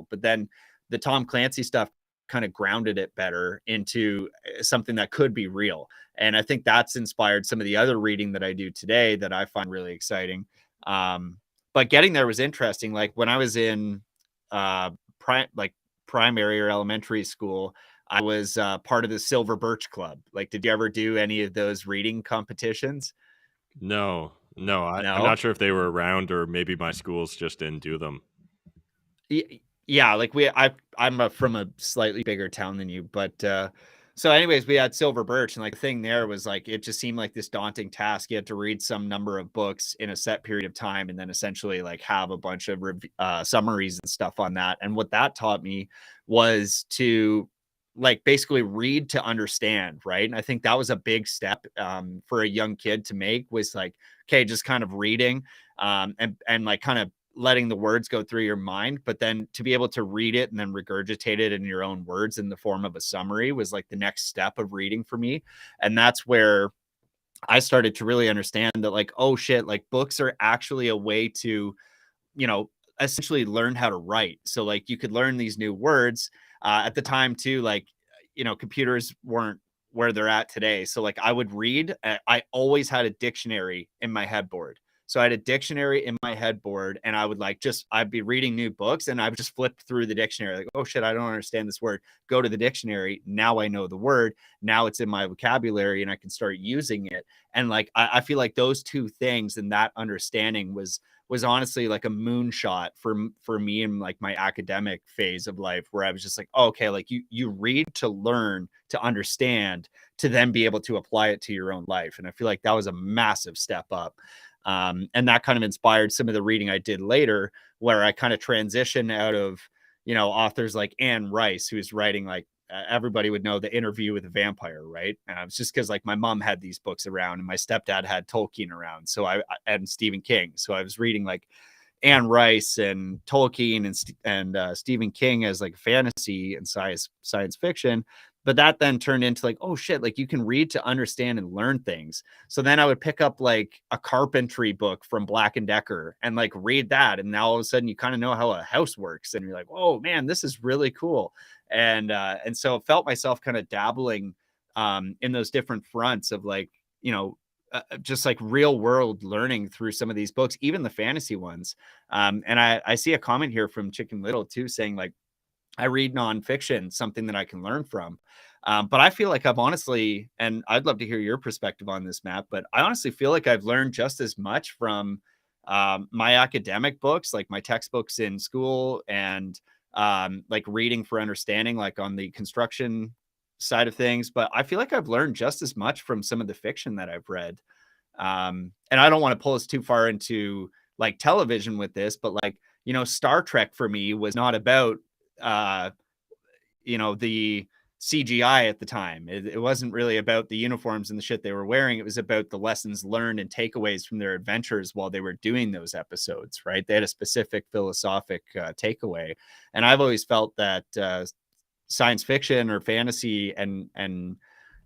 But then the Tom Clancy stuff kind of grounded it better into something that could be real. And I think that's inspired some of the other reading that I do today that I find really exciting. But getting there was interesting. Like when I was in primary or elementary school, I was part of the Silver Birch Club. Like, did you ever do any of those reading competitions? No. I'm No? not sure if they were around, or maybe my schools just didn't do them. Yeah, like I'm from a slightly bigger town than you, but so anyways, we had Silver Birch, and like the thing there was like it just seemed like this daunting task. You had to read some number of books in a set period of time, and then essentially like have a bunch of summaries and stuff on that. And what that taught me was to like basically read to understand, right? And I think that was a big step for a young kid to make, was like, okay, just kind of reading and like kind of letting the words go through your mind, but then to be able to read it and then regurgitate it in your own words in the form of a summary was like the next step of reading for me. And that's where I started to really understand that like, oh shit, like books are actually a way to, essentially learn how to write. So like you could learn these new words at the time too, like, computers weren't where they're at today. So like I would read, I always had a dictionary in my headboard. So I had a dictionary in my headboard, and I would I'd be reading new books, and I would just flip through the dictionary like, oh shit, I don't understand this word. Go to the dictionary. Now I know the word. Now it's in my vocabulary and I can start using it. And like, I feel like those two things and that understanding was honestly like a moonshot for me in like my academic phase of life, where I was just like, oh, okay, like you read to learn, to understand, to then be able to apply it to your own life. And I feel like that was a massive step up. And that kind of inspired some of the reading I did later, where I kind of transitioned out of, authors like Anne Rice, who's writing like, everybody would know The Interview with a Vampire, right? It's just because like my mom had these books around, and my stepdad had Tolkien around, and Stephen King. So I was reading like Anne Rice and Tolkien and Stephen King as like fantasy and science fiction. But that then turned into like, oh shit, like you can read to understand and learn things. So then I would pick up like a carpentry book from Black and Decker and like read that. And now all of a sudden you kind of know how a house works, and you're like, oh man, this is really cool. And so I felt myself kind of dabbling in those different fronts of like, just like real world learning through some of these books, even the fantasy ones. And I see a comment here from Chicken Little too, saying like, I read nonfiction, something that I can learn from. But I feel like I've honestly, and I'd love to hear your perspective on this, Matt, but I honestly feel like I've learned just as much from my academic books, like my textbooks in school, and like reading for understanding, like on the construction side of things. But I feel like I've learned just as much from some of the fiction that I've read. And I don't want to pull us too far into like television with this, but like, Star Trek for me was not about the CGI at the time. It wasn't really about the uniforms and the shit they were wearing. It was about the lessons learned and takeaways from their adventures while they were doing those episodes, right? They had a specific philosophic takeaway. And I've always felt that science fiction or fantasy and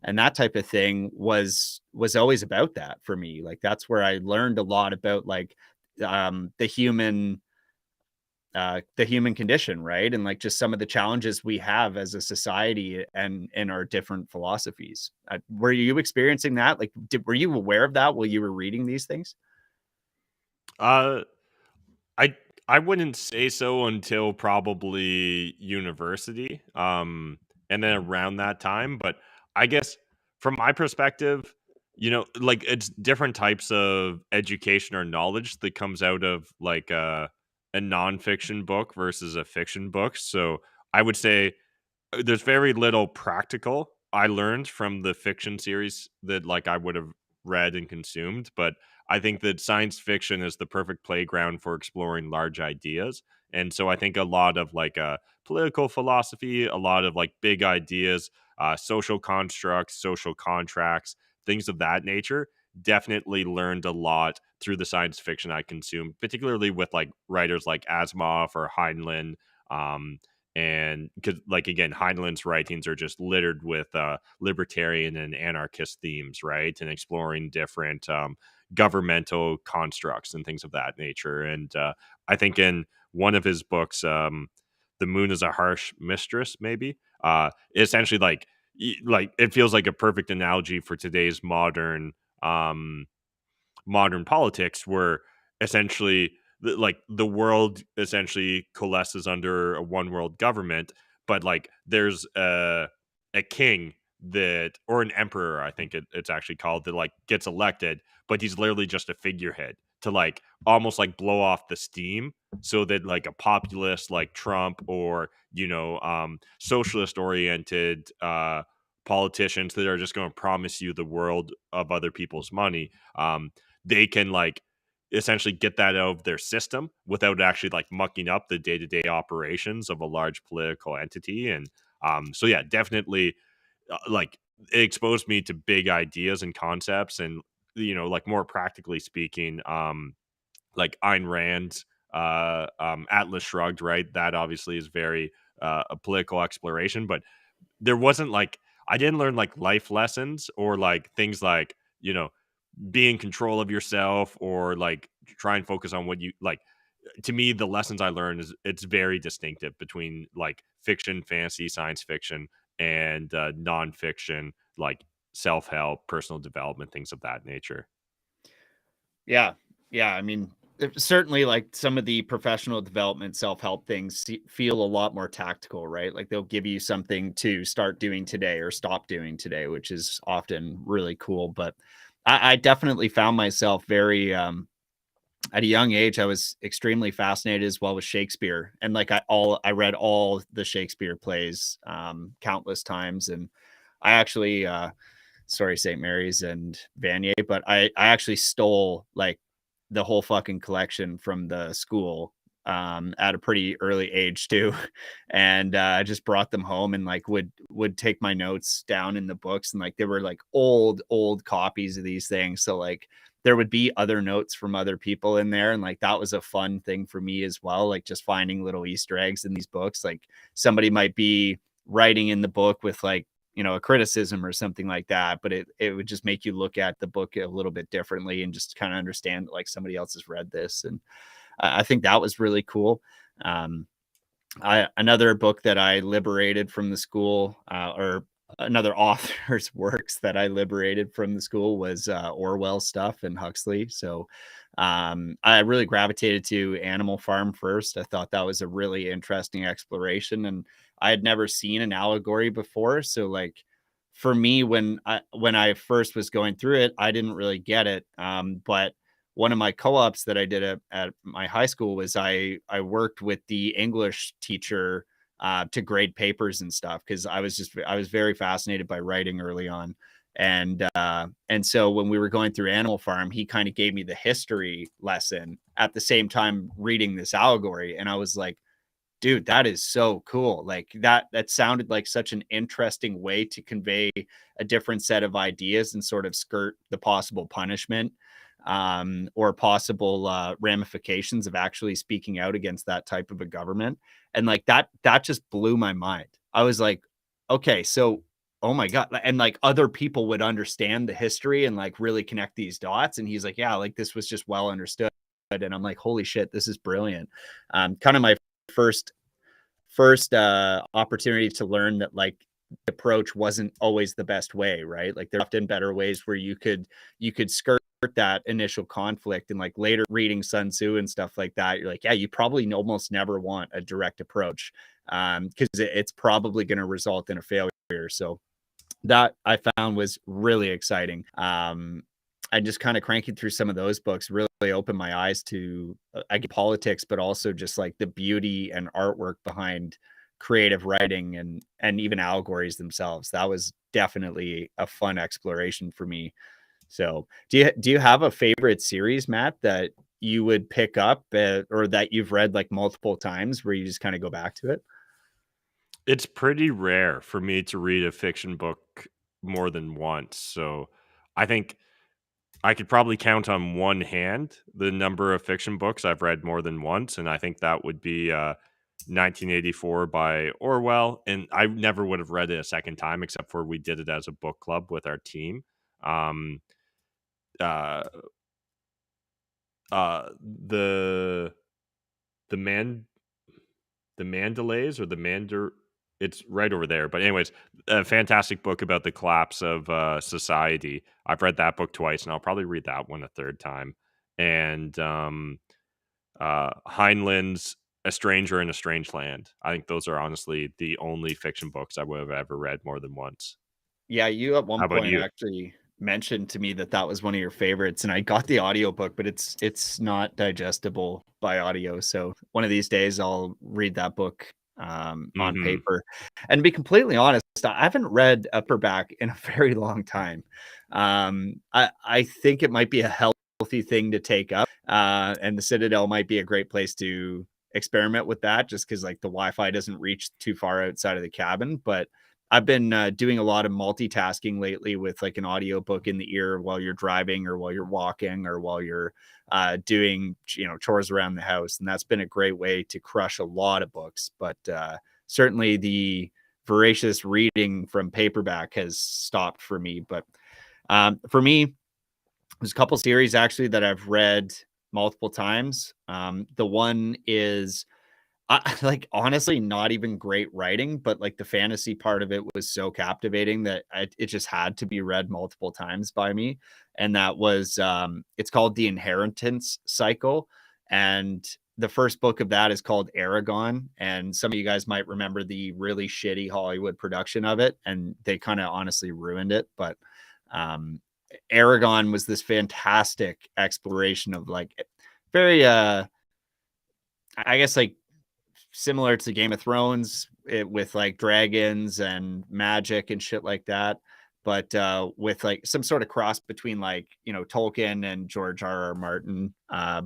that type of thing was always about that for me. Like that's where I learned a lot about like the human condition, right? And like just some of the challenges we have as a society and in our different philosophies. Were you experiencing that? Like, were you aware of that while you were reading these things? Uh, I I wouldn't say so until probably university, and then around that time. But I guess from my perspective, like it's different types of education or knowledge that comes out of like a nonfiction book versus a fiction book. So I would say there's very little practical I learned from the fiction series that like I would have read and consumed, but I think that science fiction is the perfect playground for exploring large ideas. And so I think a lot of like political philosophy, a lot of like big ideas, social constructs, social contracts, things of that nature, definitely learned a lot through the science fiction I consumed, particularly with like writers like Asimov or Heinlein. Um, and because like again Heinlein's writings are just littered with libertarian and anarchist themes, right, and exploring different governmental constructs and things of that nature. And I think in one of his books, The Moon is a Harsh Mistress, maybe essentially like it feels like a perfect analogy for today's um modern politics, where essentially like the world essentially coalesces under a one world government, but like there's a king that, or an emperor, I think it's actually called, that like gets elected, but he's literally just a figurehead to like almost like blow off the steam, so that like a populist like Trump or socialist oriented politicians that are just going to promise you the world of other people's money, they can like essentially get that out of their system without actually like mucking up the day-to-day operations of a large political entity. And so yeah, definitely like it exposed me to big ideas and concepts, and like more practically speaking, like Ayn Rand's Atlas Shrugged, right? That obviously is very a political exploration, but there wasn't like, I didn't learn like life lessons or like things like be in control of yourself, or like try and focus on what you like. To me, the lessons I learned is it's very distinctive between like fiction, fantasy, science fiction, and nonfiction, like self-help, personal development, things of that nature. Yeah. Yeah. I mean, certainly like some of the professional development self-help things feel a lot more tactical, right? Like they'll give you something to start doing today or stop doing today, which is often really cool. But I definitely found myself very at a young age, I was extremely fascinated as well with Shakespeare. And like I read all the Shakespeare plays countless times. And I actually sorry, St. Mary's and Vanier, but I actually stole like the whole fucking collection from the school at a pretty early age too. And I just brought them home and like would take my notes down in the books, and like they were like old copies of these things. So like there would be other notes from other people in there, and like that was a fun thing for me as well, like just finding little Easter eggs in these books. Like somebody might be writing in the book with like a criticism or something like that, but it would just make you look at the book a little bit differently and just kind of understand that like somebody else has read this. And I think that was really cool. Another book that I liberated from the school, or another author's works that I liberated from the school, was Orwell stuff and Huxley. So I really gravitated to Animal Farm first. I thought that was a really interesting exploration, and I had never seen an allegory before. So like for me, when I first was going through it, I didn't really get it. But one of my co-ops that I did at my high school was I worked with the English teacher to grade papers and stuff, because I was very fascinated by writing early on. And so when we were going through Animal Farm, he kind of gave me the history lesson at the same time reading this allegory. And I was like, dude, that is so cool. Like that sounded like such an interesting way to convey a different set of ideas and sort of skirt the possible punishment or possible ramifications of actually speaking out against that type of a government. And like that just blew my mind. I was like, okay, so oh my God. And like other people would understand the history and like really connect these dots. And he's like, yeah, like this was just well understood. And I'm like, holy shit, this is brilliant. Kind of my first opportunity to learn that like the approach wasn't always the best way, right? Like there are often better ways where you could skirt that initial conflict. And like later reading Sun Tzu and stuff like that, you're like, yeah, you probably almost never want a direct approach because it's probably going to result in a failure. So that I found was really exciting. And just kind of cranking through some of those books really opened my eyes to I get politics, but also just like the beauty and artwork behind creative writing and even allegories themselves. That was definitely a fun exploration for me. So do you have a favorite series, Matt, that you would pick up or that you've read like multiple times where you just kind of go back to it? It's pretty rare for me to read a fiction book more than once. So I think I could probably count on one hand the number of fiction books I've read more than once. And I think that would be 1984 by Orwell. And I never would have read it a second time, except for we did it as a book club with our team. Um, uh, uh, the the man the Mandalays or the Mandar. It's right over there. But anyways, a fantastic book about the collapse of society. I've read that book twice, and I'll probably read that one a third time. And Heinlein's A Stranger in a Strange Land. I think those are honestly the only fiction books I would have ever read more than once. Yeah, you at one How about point you? actually mentioned to me that that was one of your favorites, and I got the audiobook, but it's not digestible by audio. So one of these days I'll read that book on Hmm. paper. And to be completely honest, I haven't read a paperback in a very long time. I think it might be a healthy thing to take up, and the Citadel might be a great place to experiment with that, just because like the Wi-Fi doesn't reach too far outside of the cabin, but I've been doing a lot of multitasking lately with like an audiobook in the ear while you're driving or while you're walking or while you're doing, chores around the house. And that's been a great way to crush a lot of books. But certainly the voracious reading from paperback has stopped for me. But for me, there's a couple series actually that I've read multiple times. The one is like honestly not even great writing, but like the fantasy part of it was so captivating that it just had to be read multiple times by me. And that was it's called The Inheritance Cycle, and the first book of that is called Aragon. And some of you guys might remember the really shitty Hollywood production of it, and they kind of honestly ruined it. But um Aragon was this fantastic exploration of like very I guess like similar to Game of Thrones with like dragons and magic and shit like that, but with like some sort of cross between like Tolkien and George R.R. Martin,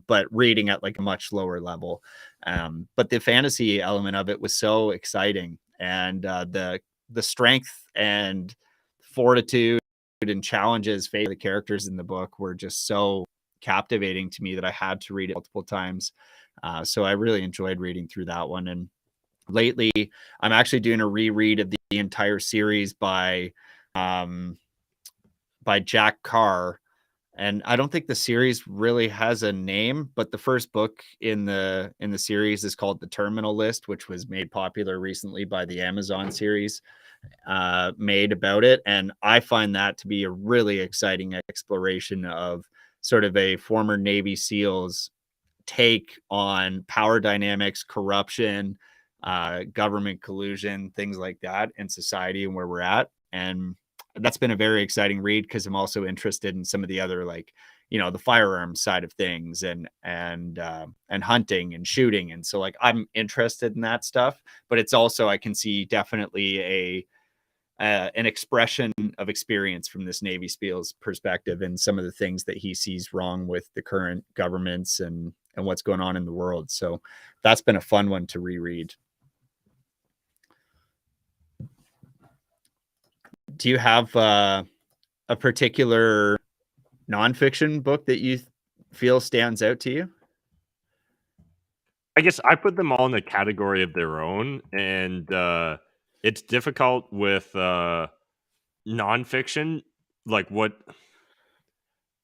but reading at like a much lower level. But the fantasy element of it was so exciting, and the strength and fortitude and challenges faced by the characters in the book were just so captivating to me that I had to read it multiple times. So I really enjoyed reading through that one. And lately, I'm actually doing a reread of the entire series by Jack Carr. And I don't think the series really has a name, but the first book in the series is called The Terminal List, which was made popular recently by the Amazon series made about it. And I find that to be a really exciting exploration of sort of a former Navy SEAL's take on power dynamics, corruption, government collusion, things like that in society and where we're at. And that's been a very exciting read because I'm also interested in some of the other like the firearms side of things and hunting and shooting. And so like I'm interested in that stuff, but it's also I can see definitely an expression of experience from this Navy SEAL's perspective and some of the things that he sees wrong with the current governments and and what's going on in the world. So that's been a fun one to reread. Do you have a particular nonfiction book that you feel stands out to you? I guess I put them all in a category of their own, and it's difficult with nonfiction, like what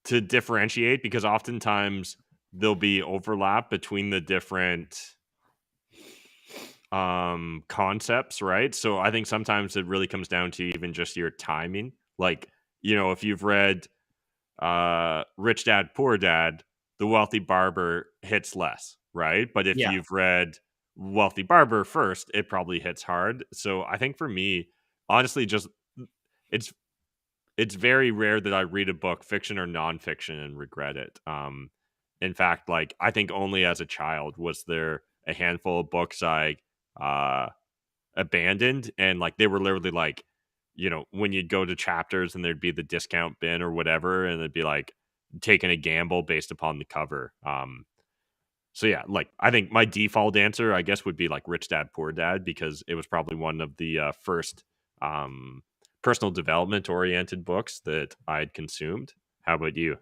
to differentiate, because oftentimes there'll be overlap between the different concepts, right? So I think sometimes it really comes down to even just your timing. Like, if you've read Rich Dad Poor Dad, The Wealthy Barber hits less, right? But if Yeah. you've read Wealthy Barber first, it probably hits hard. So I think for me, honestly, just it's it's very rare that I read a book, fiction or nonfiction, and regret it. In fact, like I think only as a child was there a handful of books I uh abandoned, and like they were literally like, when you'd go to chapters and there'd be the discount bin or whatever, and it'd be like taking a gamble based upon the cover. So yeah, like I think my default answer, I guess, would be like Rich Dad Poor Dad, because it was probably one of the first um personal development oriented books that I'd consumed. How about you?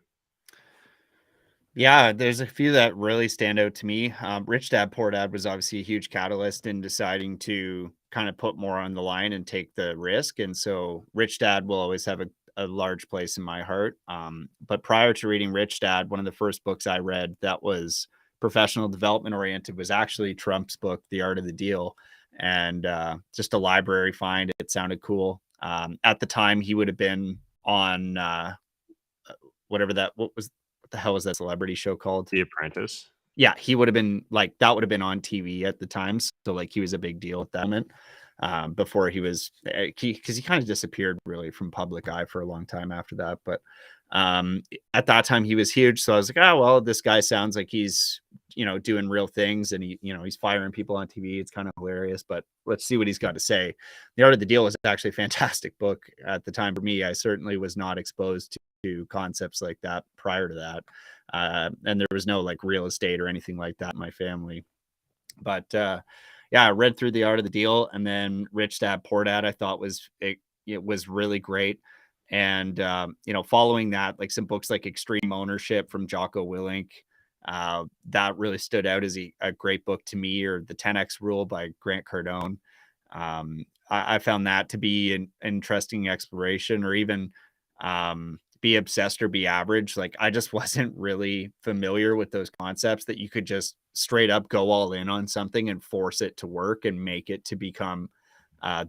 Yeah, there's a few that really stand out to me. Rich Dad Poor Dad was obviously a huge catalyst in deciding to kind of put more on the line and take the risk. And so Rich Dad will always have a large place in my heart. But prior to reading Rich Dad, one of the first books I read that was professional development oriented was actually Trump's book, The Art of the Deal. And just a library find. It sounded cool. At the time, he would have been on whatever what the hell was that celebrity show called? The Apprentice. Yeah, he would have been like that would have been on TV at the time. So like he was a big deal at that moment. Before he was because he kind of disappeared really from public eye for a long time after that. But at that time he was huge. So I was like, oh well, this guy sounds like he's doing real things, and he's firing people on TV. It's kind of hilarious, but let's see what he's got to say. The Art of the Deal was actually a fantastic book at the time for me. I certainly was not exposed to concepts like that prior to that. And there was no like real estate or anything like that in my family. But yeah, I read through The Art of the Deal, and then Rich Dad Poor Dad I thought it was really great. And following that, like some books like Extreme Ownership from Jocko Willink, that really stood out as a great book to me, or The 10X Rule by Grant Cardone. I found that to be an interesting exploration, or even Be Obsessed or Be Average. Like I just wasn't really familiar with those concepts that you could just straight up go all in on something and force it to work and make it to become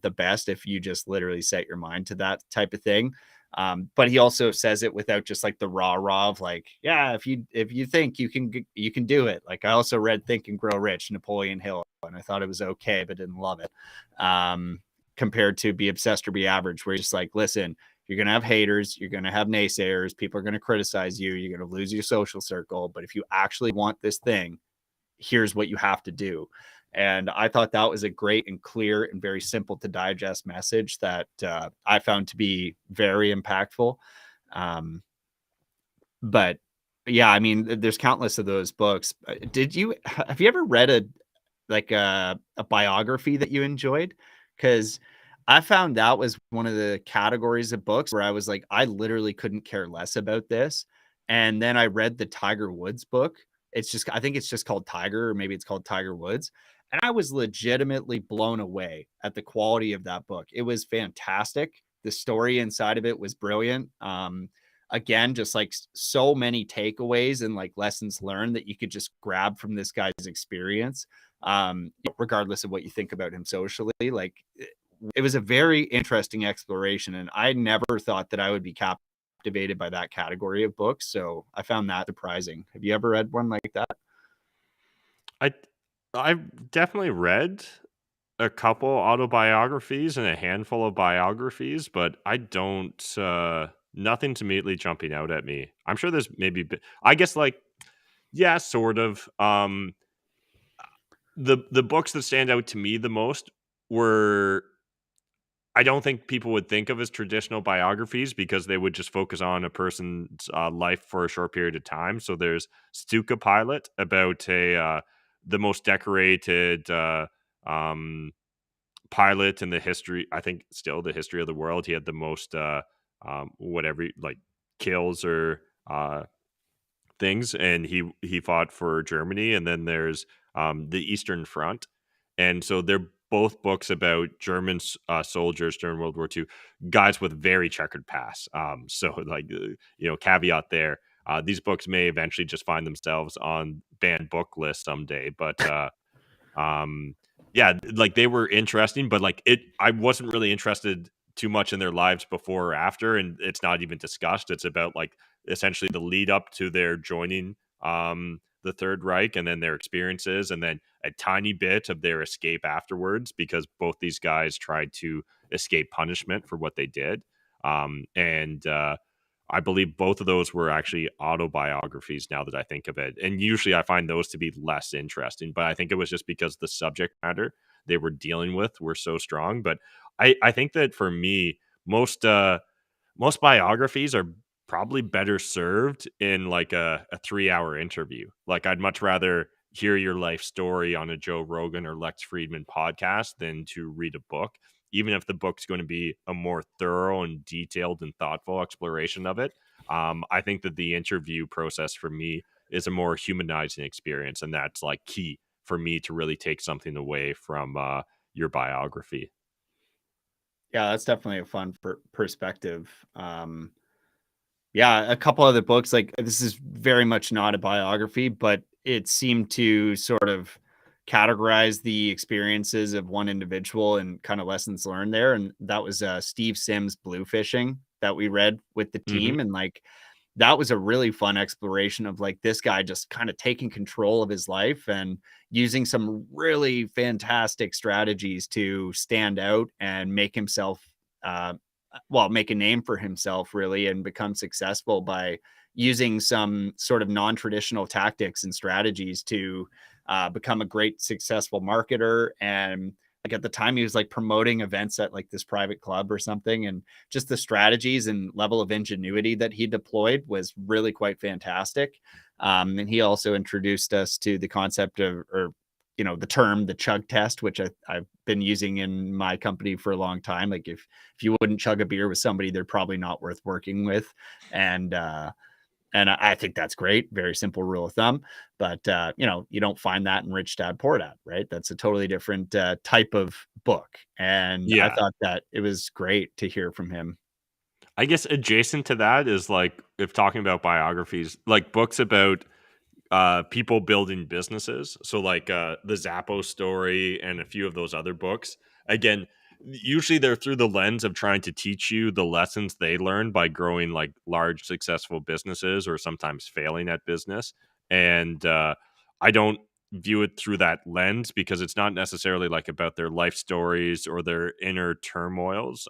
the best if you just literally set your mind to that type of thing. But he also says it without just like the rah of like, yeah, if you think you can do it. Like I also read Think and Grow Rich, Napoleon Hill, and I thought it was okay, but didn't love it. Compared to Be Obsessed or Be Average, where you're just like, listen, you're going to have haters, you're going to have naysayers, people are going to criticize you, you're going to lose your social circle. But if you actually want this thing, here's what you have to do. And I thought that was a great and clear and very simple to digest message that I found to be very impactful. But yeah, I mean, there's countless of those books. Have you ever read a biography that you enjoyed? Because I found that was one of the categories of books where I was like, I literally couldn't care less about this. And then I read the Tiger Woods book. I think it's just called Tiger, or maybe it's called Tiger Woods. And I was legitimately blown away at the quality of that book. It was fantastic. The story inside of it was brilliant. Again, just like so many takeaways and like lessons learned that you could just grab from this guy's experience, regardless of what you think about him socially. Like it was a very interesting exploration, and I never thought that I would be captivated by that category of books. So I found that surprising. Have you ever read one like that? I I've definitely read a couple autobiographies and a handful of biographies, but I don't nothing's immediately jumping out at me. I'm sure there's maybe I guess like yeah, sort of. The books that stand out to me the most were I don't think people would think of as traditional biographies because they would just focus on a person's life for a short period of time. So there's Stuka Pilot about the most decorated um, pilot in the history. I think still the history of the world. He had the most whatever like kills or things, and he fought for Germany. And then there's the Eastern Front, and so they're both books about German soldiers during World War II, guys with very checkered past. So like caveat there. These books may eventually just find themselves on banned book list someday, but um yeah, like they were interesting, but like I wasn't really interested too much in their lives before or after, and it's not even discussed. It's about like essentially the lead up to their joining the Third Reich, and then their experiences, and then a tiny bit of their escape afterwards, because both these guys tried to escape punishment for what they did. And I believe both of those were actually autobiographies now that I think of it. And usually I find those to be less interesting, but I think it was just because the subject matter they were dealing with were so strong. But I think that for me, most biographies are probably better served in like a 3 hour interview. Like I'd much rather hear your life story on a Joe Rogan or Lex Friedman podcast than to read a book, even if the book's going to be a more thorough and detailed and thoughtful exploration of it. I think that the interview process for me is a more humanizing experience, and that's like key for me to really take something away from your biography. Yeah, that's definitely a fun perspective. Yeah, a couple other books, like this is very much not a biography, but it seemed to sort of categorize the experiences of one individual and kind of lessons learned there. And that was Steve Sims' Blue Fishing that we read with the Hmm. team. And like that was a really fun exploration of like this guy just kind of taking control of his life and using some really fantastic strategies to stand out and make himself uh, make a name for himself really and become successful by using some sort of non-traditional tactics and strategies to become a great successful marketer. And like at the time he was like promoting events at like this private club or something, and just the strategies and level of ingenuity that he deployed was really quite fantastic. And he also introduced us to the concept of, or the term, the chug test, which I've been using in my company for a long time. Like if you wouldn't chug a beer with somebody, they're probably not worth working with. And I think that's great. Very simple rule of thumb. But you don't find that in Rich Dad Poor Dad, right? That's a totally different type of book. And I Yeah. thought that it was great to hear from him. I guess adjacent to that is like, if talking about biographies, like books about people building businesses. So like the Zappos story and a few of those other books. Again, usually they're through the lens of trying to teach you the lessons they learned by growing like large successful businesses or sometimes failing at business. And I don't view it through that lens because it's not necessarily like about their life stories or their inner turmoils.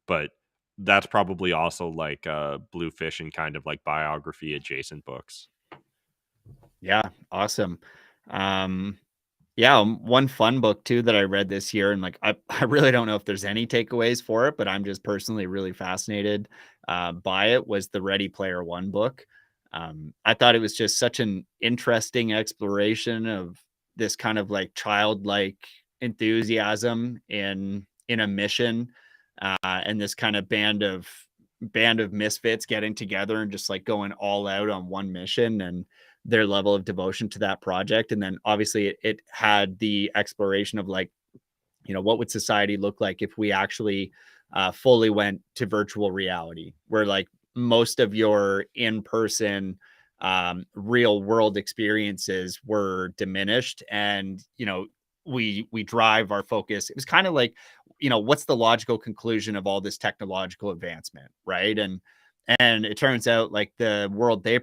But that's probably also like Bluefish and kind of like biography adjacent books. Yeah, awesome. Um, yeah, one fun book too that I read this year, and like I really don't know if there's any takeaways for it, but I'm just personally really fascinated by it. Was the Ready Player One book? I thought it was just such an interesting exploration of this kind of like childlike enthusiasm in a mission, and this kind of band of misfits getting together and just like going all out on one mission, and their level of devotion to that project. And then obviously it had the exploration of like, what would society look like if we actually fully went to virtual reality, where like most of your in-person real world experiences were diminished, and we drive our focus. It was kind of like, what's the logical conclusion of all this technological advancement, right? And it turns out like the world they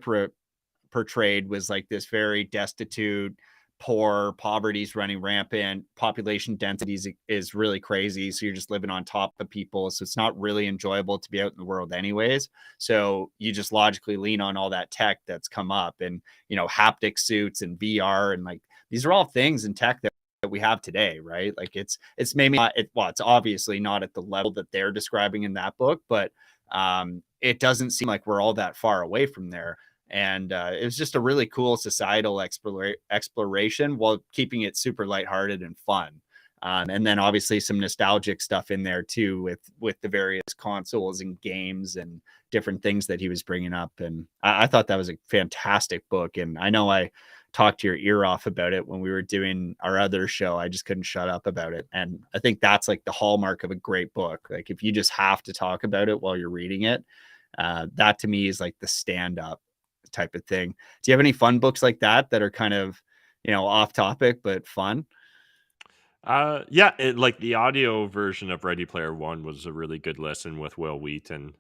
portrayed was like this very destitute, poor, poverty's running rampant, population densities is really crazy, so you're just living on top of people, so it's not really enjoyable to be out in the world anyways. So you just logically lean on all that tech that's come up, and haptic suits and VR, and like these are all things in tech that we have today, right? Like it's maybe not, it's obviously not at the level that they're describing in that book, but it doesn't seem like we're all that far away from there. And it was just a really cool societal exploration while keeping it super lighthearted and fun. And then obviously some nostalgic stuff in there too, with the various consoles and games and different things that he was bringing up. And I thought that was a fantastic book. And I know I talked your ear off about it when we were doing our other show. I just couldn't shut up about it. And I think that's like the hallmark of a great book. Like if you just have to talk about it while you're reading it, that to me is like the stand-up type of thing. Do you have any fun books like that are kind of, off topic but fun? Yeah, like the audio version of Ready Player One was a really good listen with Will Wheaton.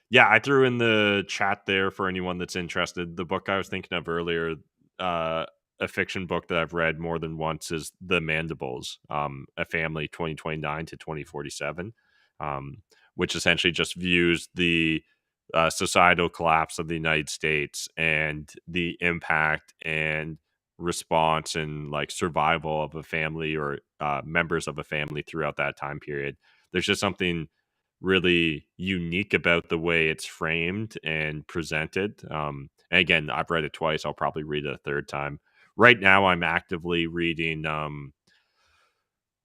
Yeah, I threw in the chat there for anyone that's interested. The book I was thinking of earlier, a fiction book that I've read more than once, is The Mandibles, A Family 2029 to 2047, which essentially just views the societal collapse of the United States and the impact and response and like survival of a family or members of a family throughout that time period. There's just something really unique about the way it's framed and presented. And again, I've read it twice. I'll probably read it a third time. Right now, I'm actively reading.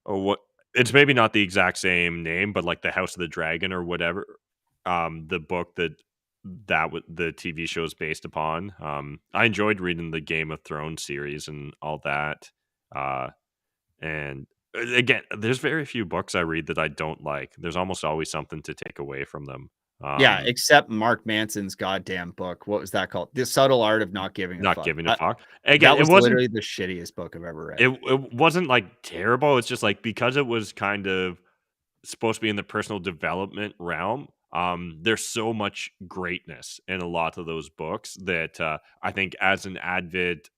What it's maybe not the exact same name, but like the House of the Dragon or whatever. The book the TV show is based upon. I enjoyed reading the Game of Thrones series and all that. And again, there's very few books I read that I don't like. There's almost always something to take away from them. Yeah, except Mark Manson's goddamn book. What was that called? The Subtle Art of Not Giving a Not Fuck. giving a fuck. Again, That was it wasn't literally the shittiest book I've ever read. it wasn't like terrible. It's just like because it was kind of supposed to be in the personal development realm. There's so much greatness in a lot of those books that I think as an avid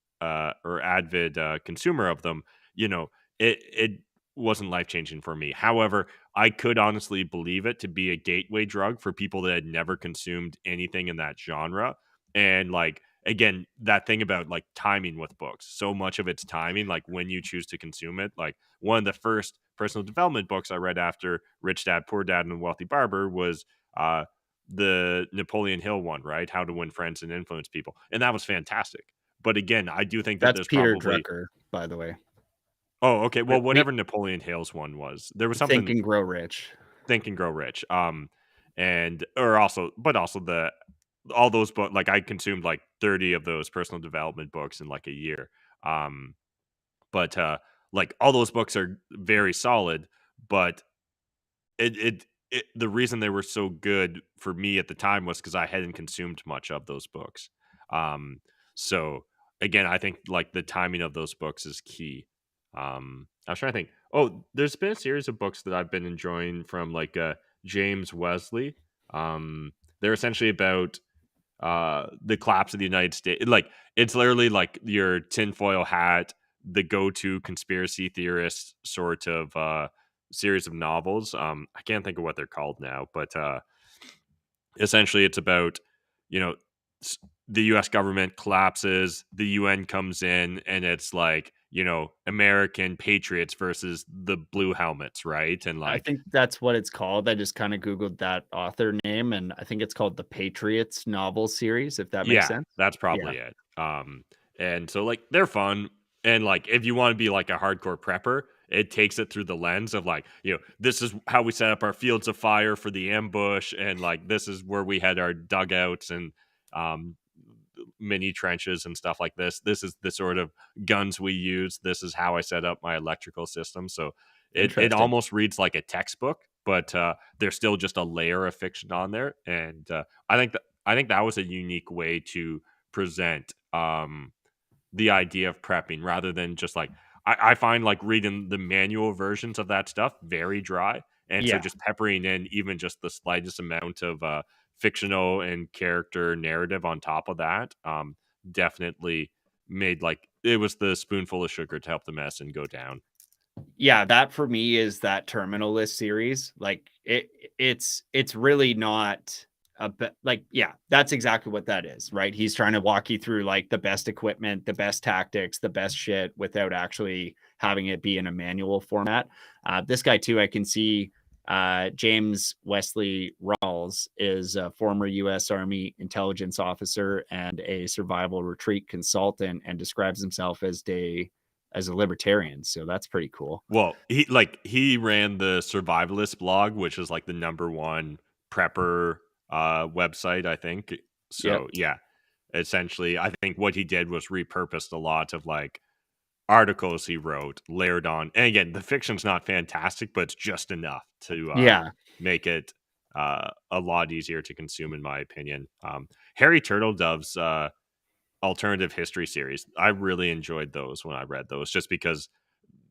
consumer of them, it wasn't life changing for me. However, I could honestly believe it to be a gateway drug for people that had never consumed anything in that genre. And like again, that thing about like timing with books, so much of it's timing, like when you choose to consume it. Like one of the first personal development books I read after Rich Dad, Poor Dad, and The Wealthy Barber was the Napoleon Hill one, right? How to Win Friends and Influence People. And that was fantastic. But again, I do think that That's there's Peter probably Drucker, by the way. Oh, okay. Well, whatever Napoleon Hill's one was, there was something Think and Grow Rich. Think and Grow Rich. And or also, but also all those books. Like I consumed like 30 of those personal development books in like a year. Um, but like all those books are very solid. But the reason they were so good for me at the time was because I hadn't consumed much of those books. Um, so again, I think like the timing of those books is key. I was trying to think. Oh, there's been a series of books that I've been enjoying from like James Wesley. They're essentially about the collapse of the United States. Like it's literally like your tinfoil hat, the go-to conspiracy theorist sort of series of novels. I can't think of what they're called now, but essentially it's about you know the U.S. government collapses, the UN comes in, and it's like American patriots versus the blue helmets, right? And I like think that's what it's called. I just kind of Googled that author name, and I think it's called the Patriots novel series, if that makes yeah, sense. that's Yeah. probably it. And so like they're fun, and like if you want to be like a hardcore prepper, it takes it through the lens of like this is how we set up our fields of fire for the ambush, and like this is where we had our dugouts and um mini trenches and stuff like this. This is the sort of guns we use. This is how I set up my electrical system. So it Interesting. almost reads like a textbook, but there's still just a layer of fiction on there. And I think that was a unique way to present the idea of prepping rather than just like I find like reading the manual versions of that stuff very dry. And so Yeah. just peppering in even just the slightest amount of fictional and character narrative on top of that definitely made like it was the spoonful of sugar to help the medicine go down. Yeah, that for me is that Terminal List series. Like it's really not like, yeah, that's exactly what that is, right? He's trying to walk you through like the best equipment, the best tactics, the best shit without actually having it be in a manual format. This guy too, I can see James Wesley Rawls is a former U.S. Army intelligence officer and a survival retreat consultant, and describes himself as a libertarian. So that's pretty cool. Well, he ran the Survivalist blog, which is like the number one prepper website, I think. Yep. So yeah, essentially, I think what he did was repurposed a lot of like articles he wrote, layered on. And again, the fiction's not fantastic, but it's just enough to Yeah. make it a lot easier to consume, in my opinion. Harry Turtledove's alternative history series, I really enjoyed those when I read those, just because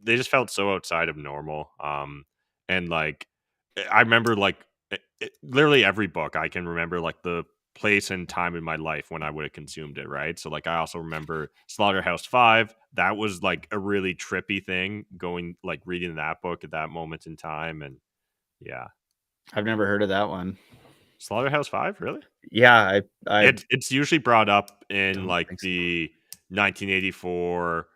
they just felt so outside of normal. And like, I remember like literally every book I can remember like the place and time in my life when I would have consumed it, right? So like I also remember Slaughterhouse-Five. That was like a really trippy thing, going like reading that book at that moment in time. And yeah. I've never heard of that one. Slaughterhouse-Five, really? Yeah, I It's usually brought up in don't like think so. the 1984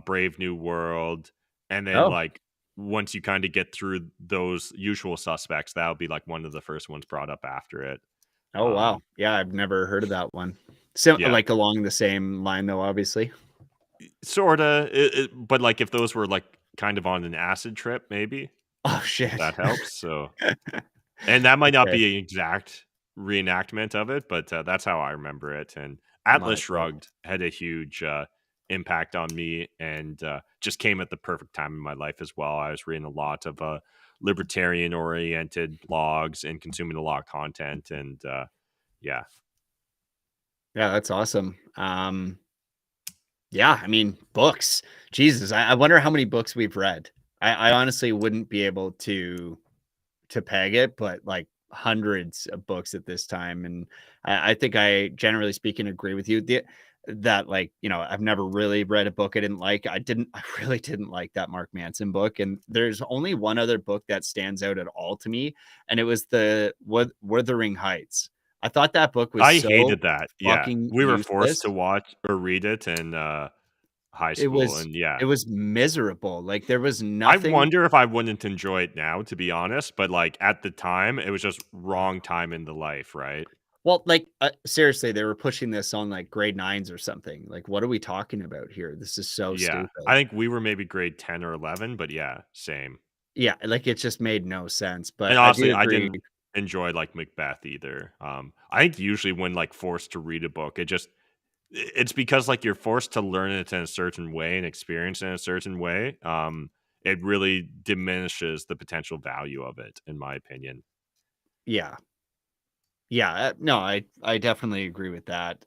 Brave New World, and then Oh, like once you kind of get through those usual suspects, that'll be like one of the first ones brought up after it. oh wow. Um, Yeah, I've never heard of that one. So yeah, like along the same line though, obviously. sorta. But like if those were like kind of on an acid trip, maybe Oh if shit. that helps. So, and that might not Okay. be an exact reenactment of it, but that's how I remember it. And Atlas Might as well. Shrugged had a huge impact on me, and just came at the perfect time in my life as well. I was reading a lot of libertarian oriented blogs and consuming a lot of content, and yeah. Yeah, that's awesome. Yeah, I mean, books. Jesus, I wonder how many books we've read. I honestly wouldn't be able to peg it, but like hundreds of books at this time. And I think I generally speaking agree with you. That like, I've never really read a book I didn't like. I really didn't like that Mark Manson book. And there's only one other book that stands out at all to me, and it was the Wuthering Heights. I thought that book was I so hated that. Yeah, fucking we were forced to useless. watch or read it in high It school, was and yeah, it was miserable. Like there was I nothing. wonder if I wouldn't enjoy it now, to be honest. But like at the time, it was just wrong time in the life, right? Well, like, seriously, they were pushing this on, like, grade 9s or something. Like, what are we talking about here? This is so Yeah, I stupid. think we were maybe grade 10 or 11, but yeah, same. Yeah, like, it just made no sense, And but I do honestly, I agree. didn't enjoy like Macbeth either. I think usually when like forced to read a book, it's because like you're forced to learn it in a certain way and experience it in a certain way. It really diminishes the potential value of it, in my opinion. Yeah. Yeah, no, I definitely agree with that.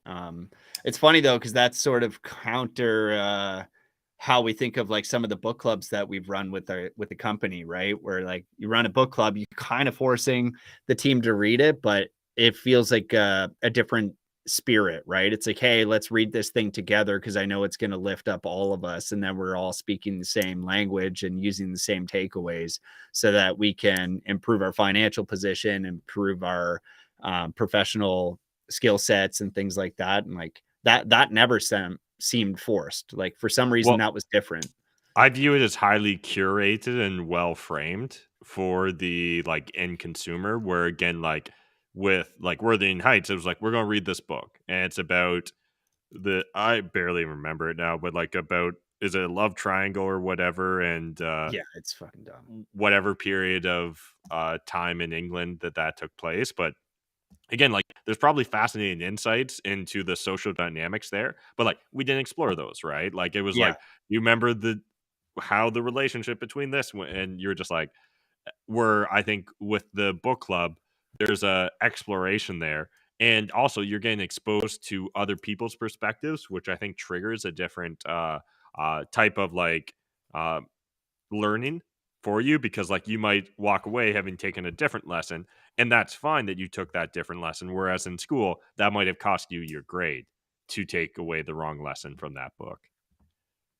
It's funny though, because that's sort of counter, how we think of, like, some of the book clubs that we've run with the company, right? Where, like, you run a book club, you kind of forcing the team to read it, but it feels like a different spirit, right? It's like, "Hey, let's read this thing together because I know it's gonna lift up all of us, and then we're all speaking the same language and using the same takeaways so that we can improve our financial position, improve our, professional skill sets and things like that." And like that never seemed forced. Like for some reason Well, that was different. I view it as highly curated and well framed for the like end consumer. Where again, like with like Worthing Heights, it was like we're gonna read this book, and it's about I barely remember it now, but like about, is it a love triangle or whatever, and Yeah, it's fucking dumb. whatever period of time in England that took place. But again, like there's probably fascinating insights into the social dynamics there, but like we didn't explore those, right? Like it was Yeah, like, you remember the how the relationship between this and you're just like, where I think with the book club, there's a exploration there. And also you're getting exposed to other people's perspectives, which I think triggers a different type of like uh learning for you, because like you might walk away having taken a different lesson, and that's fine that you took that different lesson, whereas in school that might have cost you your grade to take away the wrong lesson from that book.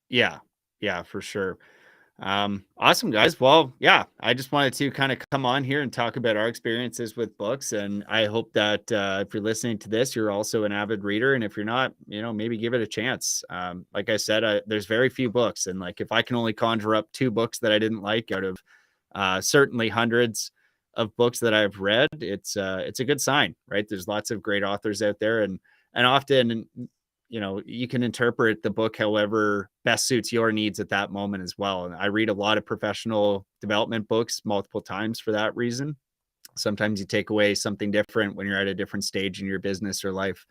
yeah, yeah, for sure. Awesome, guys. Well, yeah, I just wanted to kind of come on here and talk about our experiences with books. And I hope that if you're listening to this, you're also an avid reader. And if you're not, maybe give it a chance. Like I said, there's very few books. And like, if I can only conjure up 2 books that I didn't like out of certainly hundreds of books that I've read, it's a good sign, right? There's lots of great authors out there, and often, you can interpret the book however best suits your needs at that moment as well. And I read a lot of professional development books multiple times for that reason. Sometimes you take away something different when you're at a different stage in your business or life.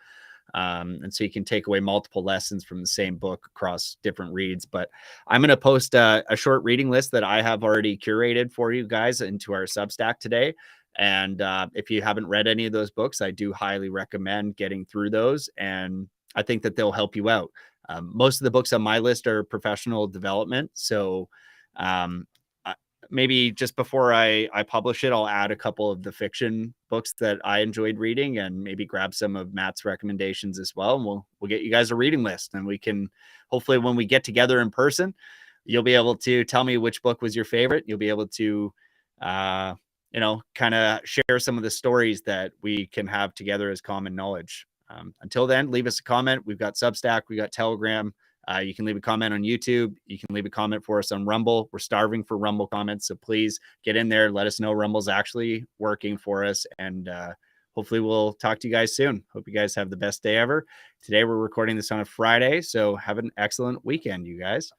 And so you can take away multiple lessons from the same book across different reads. But I'm going to post a short reading list that I have already curated for you guys into our Substack today. And if you haven't read any of those books, I do highly recommend getting through those. And I think that they'll help you out. Most of the books on my list are professional development. So maybe just before I publish it, I'll add a couple of the fiction books that I enjoyed reading, and maybe grab some of Matt's recommendations as well. And we'll get you guys a reading list, and we can, hopefully when we get together in person, you'll be able to tell me which book was your favorite. You'll be able to, kind of share some of the stories that we can have together as common knowledge. Until then, leave us a comment. We've got Substack, we got Telegram. You can leave a comment on YouTube. You can leave a comment for us on Rumble. We're starving for Rumble comments, so please get in there. Let us know Rumble's actually working for us, and hopefully we'll talk to you guys soon. Hope you guys have the best day ever. Today we're recording this on a Friday, so have an excellent weekend, you guys.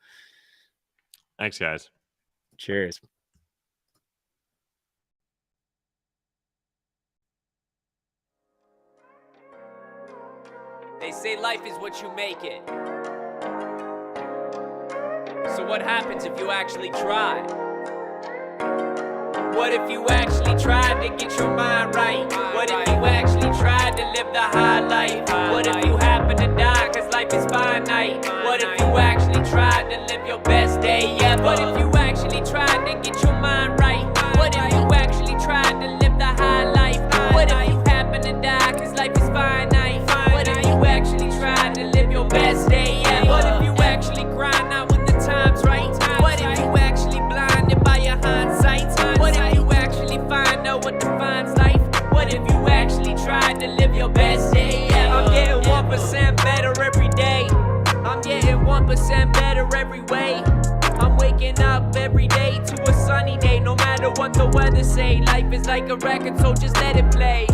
Thanks, guys. Cheers. They say life is what you make it. So what happens if you actually try? What if you actually tried to get your mind right? What if you actually tried to live the high life? What if you happen to die cause life is finite? What if you actually tried to live your best day ever? What if you actually tried to get your mind right? What if you actually tried to live the high life? What if you happen to die cause life is finite? What if you actually tried to live your best day ever? What if you actually grind out when the time's right? What if you actually blinded by your hindsight? What if you actually find out what defines life? What if you actually tried to live your best day ever? I'm getting 1% better every day. I'm getting 1% better every way. I'm waking up every day to a sunny day. No matter what the weather say, life is like a record, so just let it play.